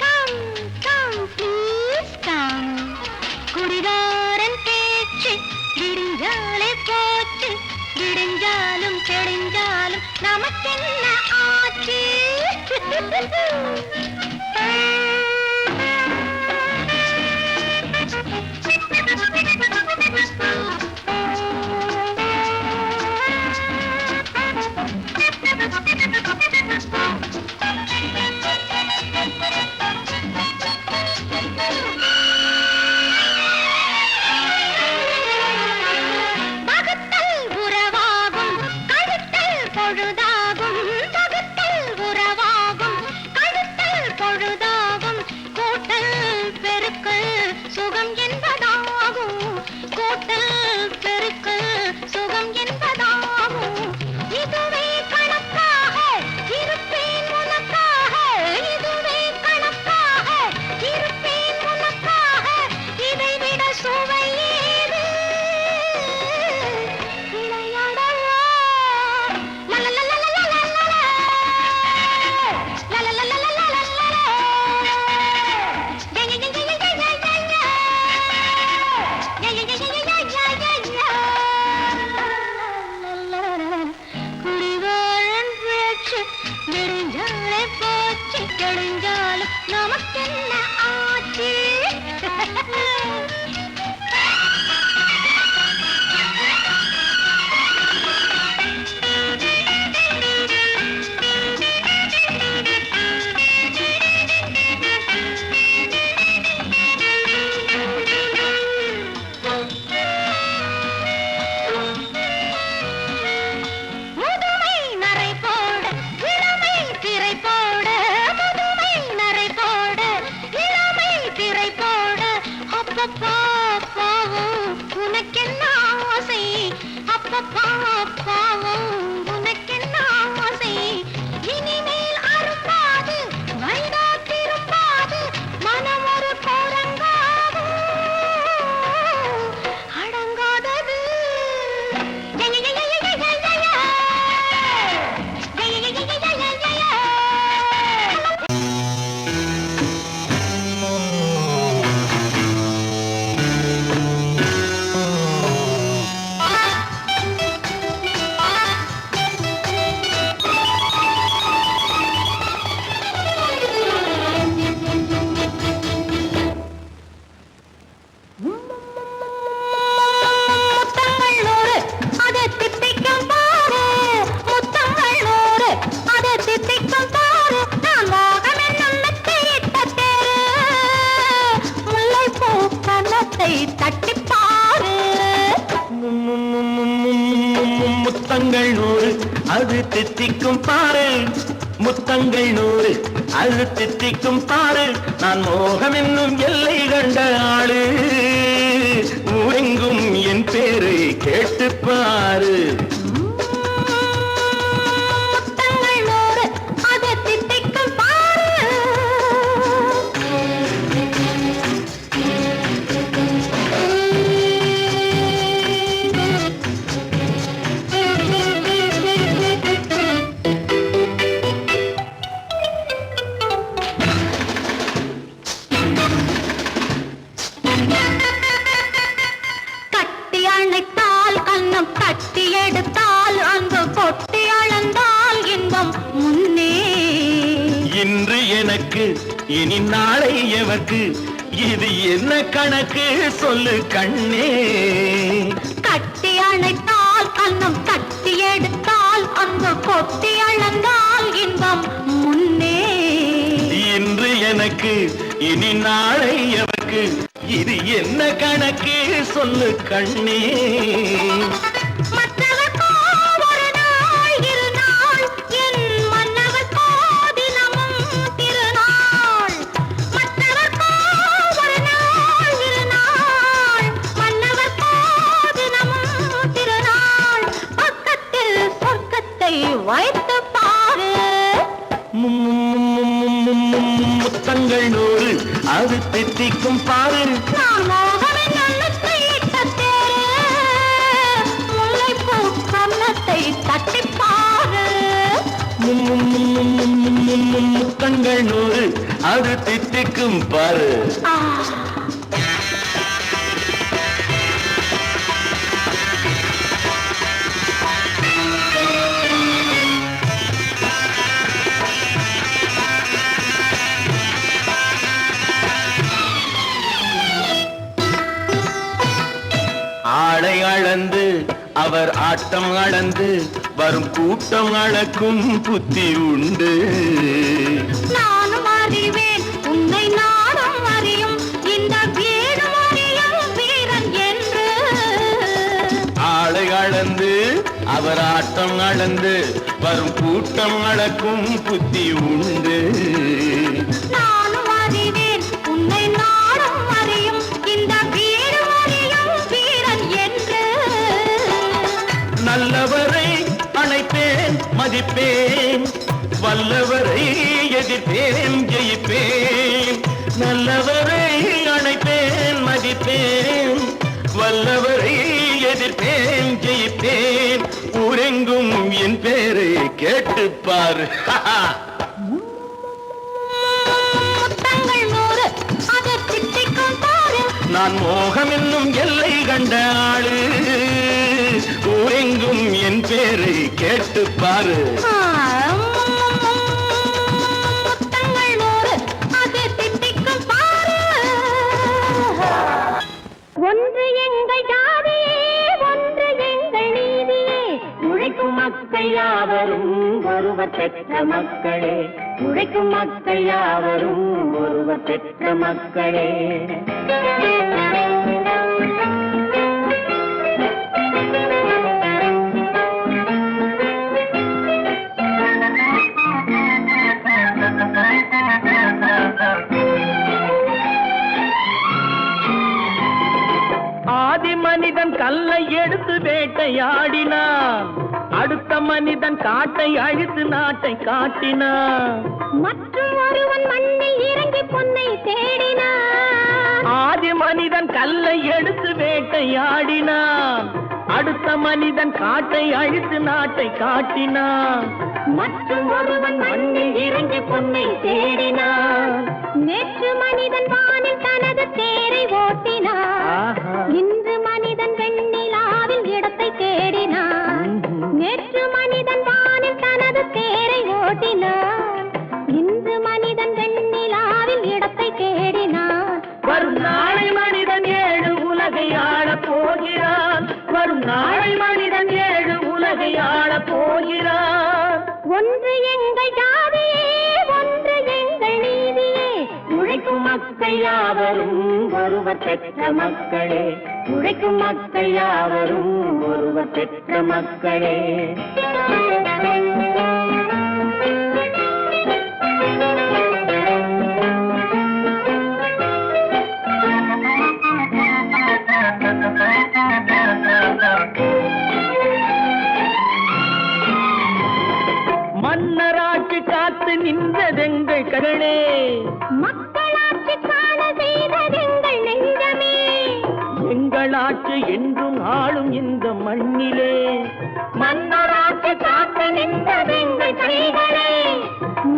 come come please come குடிகாரன் பேச்சு விடிஞ்சாலே போச்சு விடிஞ்சாலும் தெளிஞ்சாலும் நமக்கென்ன ஆச்சு பகுத்தல் உறவாகும் கழுத்தல் பொழுதாகும் பகுத்தல் உறவாகும் கழுத்தல் பொழுதாகும் கூட்டல் பெருக்கல் சுகம் என்பதாகும் கூட்டல் பெருக்கல் சுகம் என்பதாகும் இதுவே கணக்காக இருப்பேன் உனக்காக இதுவே கணக்காக இருப்பேன் உனக்காக இதைவிட சுவை ஏது விளையாடவா லலலலலலலலல. லலலலலலலலல. யயயயயயயயய. யயயயயயயயய. குடிகாரன் பேச்சு விடிஞ்சாலே போச்சு தெளிஞ்சாலும் நமக்கென்ன ஆச்சு முதுமை நரை போட இளமை திரை போட முதுமை நரை போட இளமை திரை போட அப்பப்பா பாவம் உனக்கென்ன ஆசை அப்பப்பா பாவம் உனக்கென்ன ஆசை இனிமேல் அரும்பாது வைதா திரும்பாது மனம் ஒரு கோரங்காது அடங்காதது முத்தங்கள் நூறு அதை தித்திக்கும் பாரு முத்தங்கள் நூறு அதை தித்திக்கும் பாரு நான் மோகம் என்னும் மெத்தையிட்ட தேரு முல்லைப்பூ கன்னத்தை தட்டிப் பாரு முத்தங்கள் நூறு அது தித்திக்கும் பாரு முத்தங்கள் நூறு அது தித்திக்கும் பாரு நான் மோகம் என்னும் எல்லை கண்ட ஆளு ஊரெங்கும் என் பேரை கேட்டு பாரு முத்தங்கள் நூறு அதை தித்திக்கும் பாரு இனி நாளை எவர்க்கு இது என்ன கணக்கு சொல்லு கண்ணே. கட்டி அணைத்தால் கண்ணம் கட்டி எடுத்தால் அங்கு கொட்டி அளந்தால் இன்பம் முன்னே. இன்று எனக்கு இனி நாளை எவர்க்கு இது என்ன கணக்கு சொல்லு கண்ணே. வைத்து பாரு முத்தங்கள் நூறு அது தித்திக்கும் பாரு. நான் மோகனின் நல்லத்தை இட்ட தேரு முல்லைப்பூ கன்னத்தை தட்டி பாரு. முத்தங்கள் நூறு அது தித்திக்கும் பாரு. ஆளை அளந்து அவர் ஆட்டம் அளந்து வரும் கூட்டம் அளக்கும் புத்தி உண்டு. நானும் அறிவேன் உன்னை நானும் அறியும் இந்த வீடும் அறியும் வீரன் என்று. ஆளை அளந்து அவர் ஆட்டம் அளந்து வரும் கூட்டம் அளக்கும் புத்தி உண்டு. நானும் அறிவேன் உன்னை நானும் அறியும் இந்த வீடும் அறியும் வீரன் என்று. நல்லவரை அணைப்பேன் மதிப்பேன் வல்லவரை எதிர்ப்பேன் ஜெயிப்பேன். நல்லவரை அணைப்பேன் மதிப்பேன் வல்லவரை எதிர்ப்பேன் ஜெயிப்பேன். ஊரெங்கும் என் பேரை கேட்டுப்பார். முத்தங்கள் நூறு அது திட்டிக்கும் பாரு. நான் மோகம் என்னும் எல்லை கண்ட ஆளு. ஊரெங்கும் என் பேரை கேட்டுப்பாரு. முத்தங்கள் நூறு அது திட்டிக்கும் பாரு. ஒன்று எங்கள் ஜாதியே ஒன்று எங்கள் நீதியே. உழைக்கும் மக்கள் யாவரும் ஒருவர் பெற்ற மக்களே. உழைக்கும் மக்கள் யாவரும் ஒருவர் பெற்ற மக்களே. ஆதி மனிதன் கல்லை எடுத்து வேட்டையாடினான். அடுத்த மனிதன் காட்டை அழித்து நாட்டை காட்டினான். மற்றும் ஒருவன் மண்ணில் இறங்கி பொன்னை தேடினான். ஆதி மனிதன் கல்லை எடுத்து வேட்டையாடினான். அடுத்த மனிதன் காட்டை அழித்து நாட்டை காட்டினான். மற்றும் ஒருவன் மண்ணில் இறங்கி பொன்னை தேடினான். நேற்று மனிதன் வானில் தனது தேரை ஓட்டினான். இன்று மனிதன் வெண்ணிலாவில் இடத்தை தேடினான். நேற்று மனிதன் வானில் தனது தேரை ஓட்டினான். இன்று மனிதன் வெண்ணிலாவில் இடத்தை தேடினான். வரும் நாளை மனிதன் 7 உலகை ஆளப் போகிறான். வரும் நாளை மனிதன் 7 உலகை ஆளப் போகிறான். ஒன்று எங்கள் ஜாதியே ஒன்று எங்கள் நீதியே. உழைக்கும் மக்கள் யாவரும் ஒருவர் பெற்ற மக்களே. உழைக்கும் மக்கள் யாவரும் ஒருவர் பெற்ற மக்களே. மன்னராட்சி காத்து நின்றதெங்கள் கரணே. மக்களாட்சி காண செய்ததெங்கள் நெஞ்சமே. எங்களாட்சி என்றும் ஆளும் இந்த மண்ணிலே. மன்னராட்சி காத்து நின்றதெங்கள் கைகளே.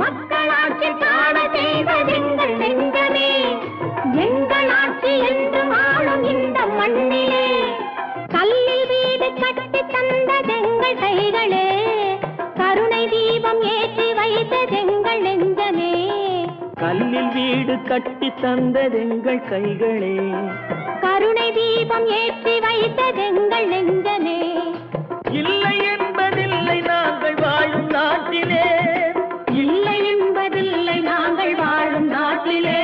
மக்களாட்சி காண செய்ததெங்கள் நெஞ்சமே. எங்களாட்சி என்றும் ஆளும் இந்த மண்ணிலே. கல்லில் வீடு கட்டி தந்ததெங்கள் கைகளே. கருணை தீபம் ஏற்றி வைத்ததெங்கள் நெஞ்சமே. கல்லில் வீடு கட்டி தந்ததெங்கள் கைகளே, கருணை தீபம் ஏற்றி வைத்ததெங்கள் நெஞ்சமே. இல்லை என்பதில்லை நாங்கள் வாழும் நாட்டிலே, இல்லை என்பதில்லை நாங்கள் வாழும் நாட்டிலே.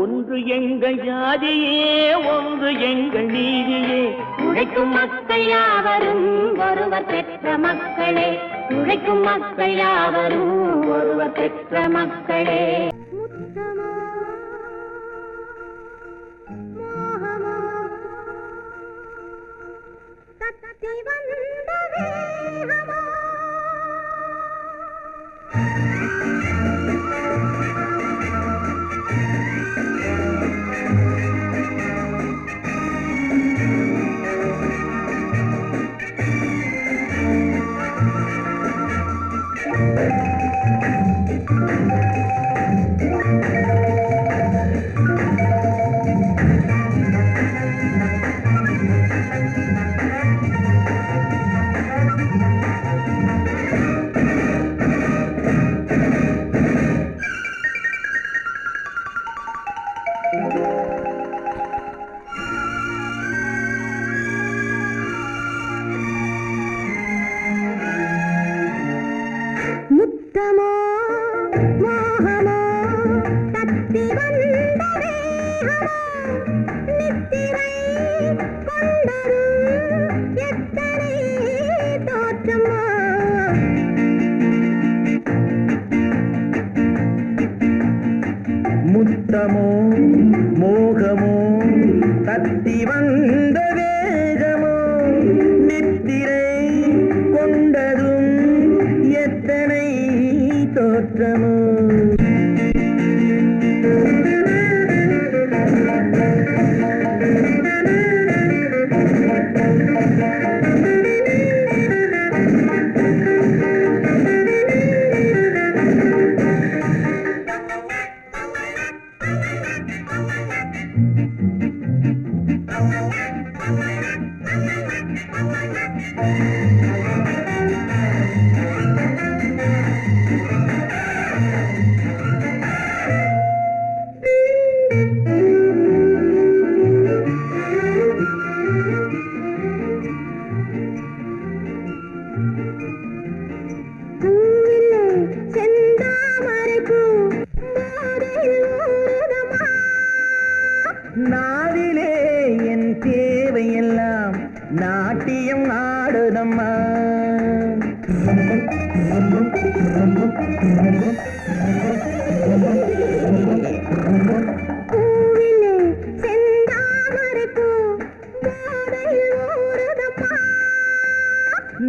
ஒன்று எங்கள் ஜாதியே, ஒன்று எங்கள் நீதியே. உழைக்கும் மக்கள் யாவரும் ஒருவர் பெற்ற மக்களே, உழைக்கும் மக்கள் யாவரும் ஒருவர் பெற்ற மக்களே. முத்தமோ மோகமோ தத்தி வந்த வேகமோ, நித்திரை கொண்டரும் எத்தனை தோற்றமோ. முத்தமோ மோகமோ தத்தி வந்த வேகமோ, நித்திரை கொண்டதும் எத்தனை தோற்றமோ. நாவிலே என் தேவையெல்லாம் நாட்டியம் ஆடுதம்மா.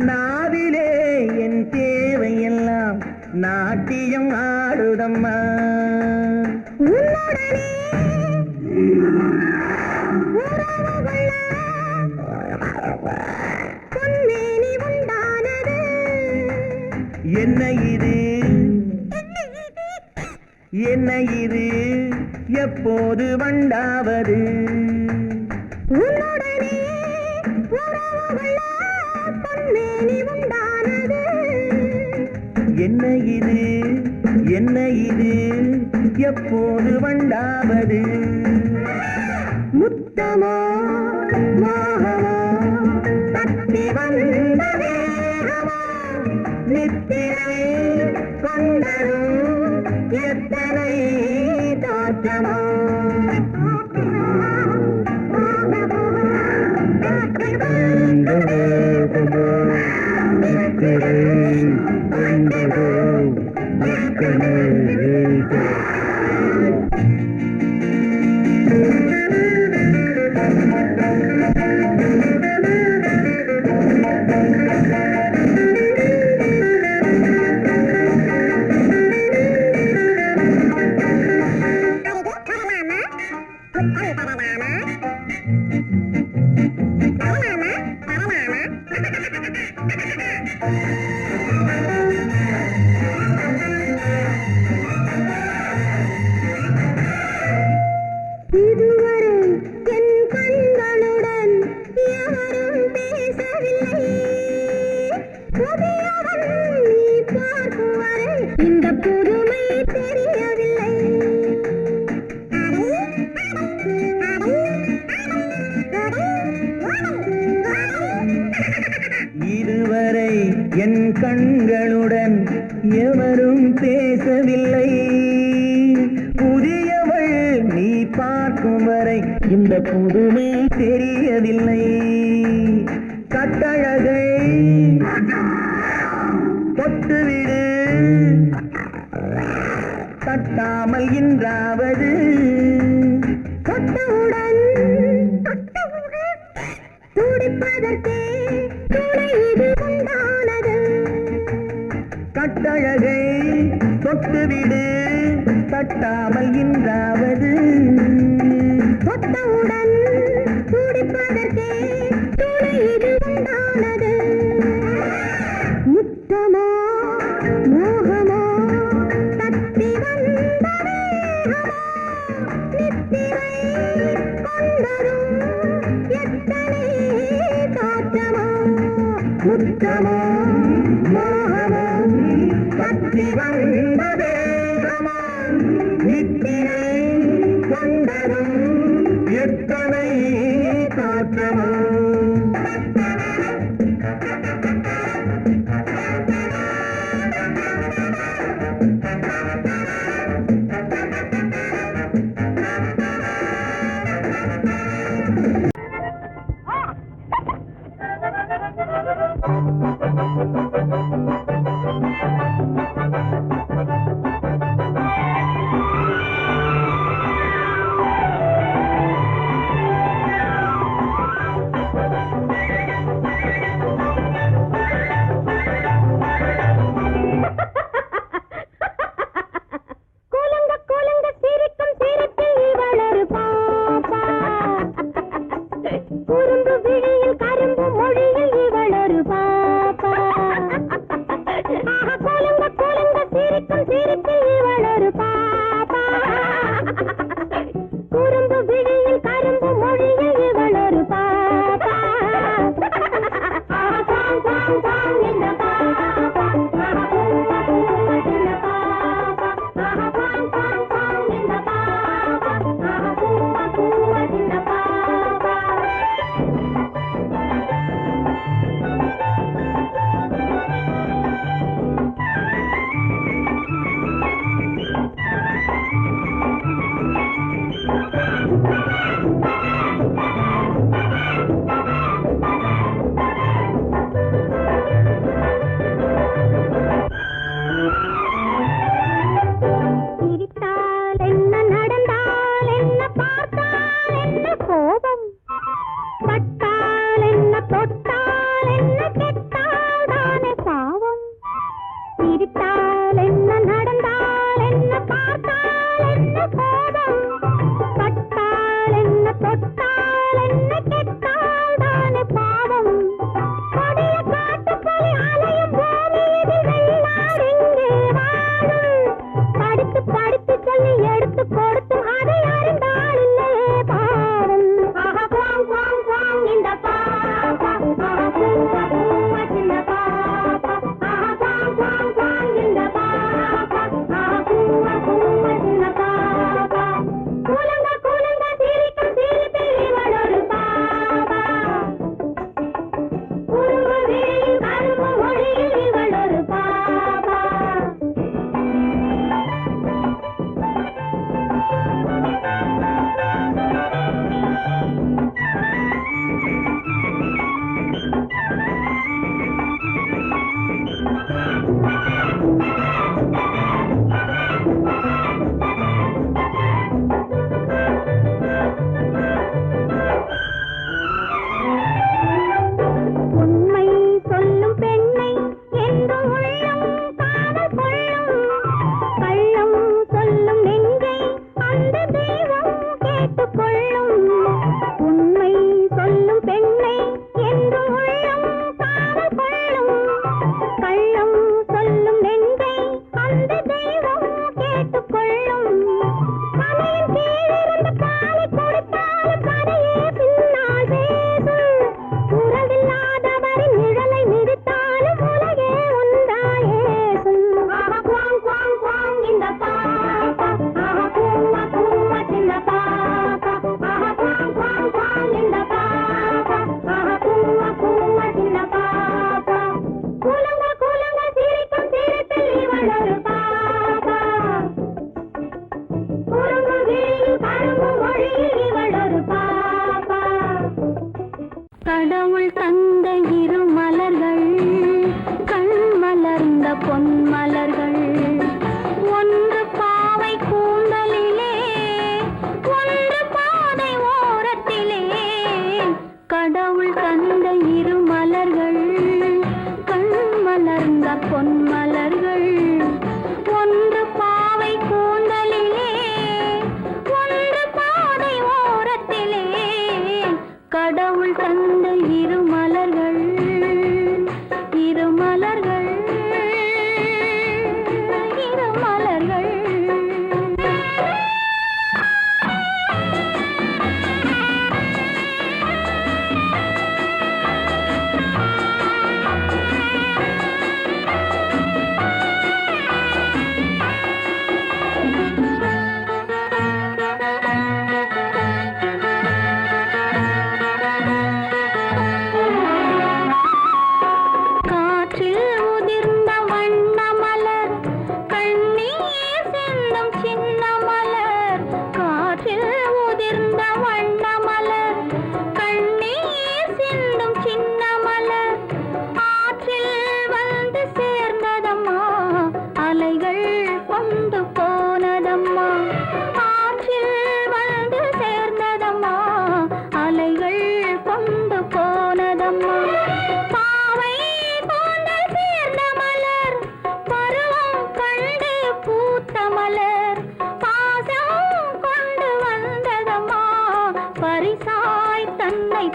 நாவிலே என் தேவையெல்லாம் நாட்டியம் ஆடுதம்மா. என்ன இது என்ன இது எப்போது வண்டாவது? என்ன இது என்ன இது எப்போது வண்டாவது? முத்தமோ மோகமோ தத்தி வந்த வேகமோ, நித்திரை கொண்டரும் எத்தனை தோற்றமோ. கண்களுடன் எவரும் பேசவில்லை. புதியவள் நீ பார்க்கும் வரை இந்த புதுமை தெரியவில்லை. கட்டழகை தொட்டுவிடு, தட்டாமல் இன்றாவது தொட்டவுடன் துடிப்பதற்கே துணை இது உண்டானது. கட்டழகை தொட்டுவிடு, தட்டாமல் இன்றாவது தொட்டவுடன் துடிப்பதற்கே துணை இது உண்டானது. முத்தமோ மோகமோ தத்தி வந்த வேகமோ நித்திரை கொண்டரும் எத்தனை தோற்றமோ. முத்தமோ மோகமோ தத்தி வந்த வேகமோ நித்திரை கொண்டரும் எத்தனை தோற்றமோ.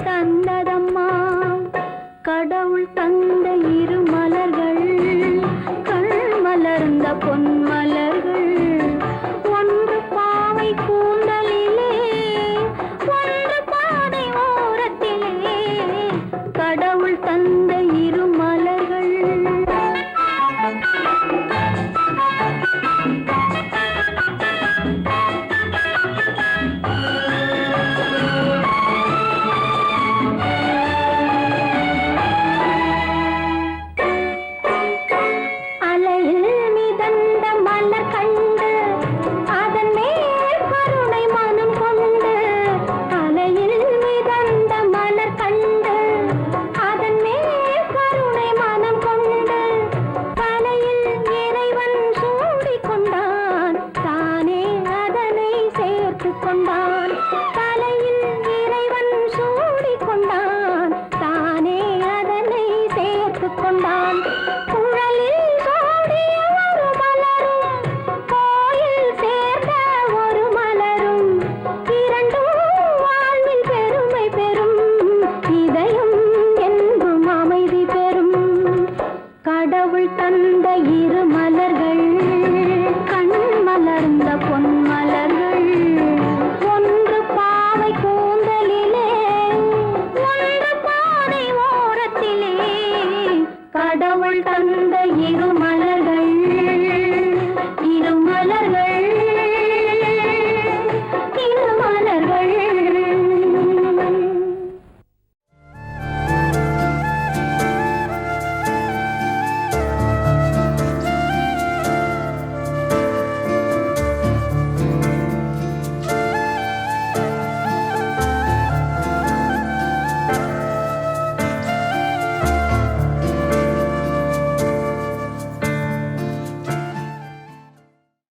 தந்ததம்மா கடவுள் தந்த இரு மலர்கள் கண் மலர்ந்த பொன் மலர்கள் ஒன்று பாவை கூந்தலிலே ஒன்று பாதை ஓரத்திலே கடவுள் தந்த இரு மலர்கள் அலையில் மிதந்த மலர் கண்டு அதன் மேல் கருணை மனம் கொண்டு அலையில் மிதந்த மலர் கண்டு அதன் மேல் கருணை மனம் கொண்டு தலையில் இறைவன் சூடிக் கொண்டான் தானே அதனை சேர்த்து கொண்டான்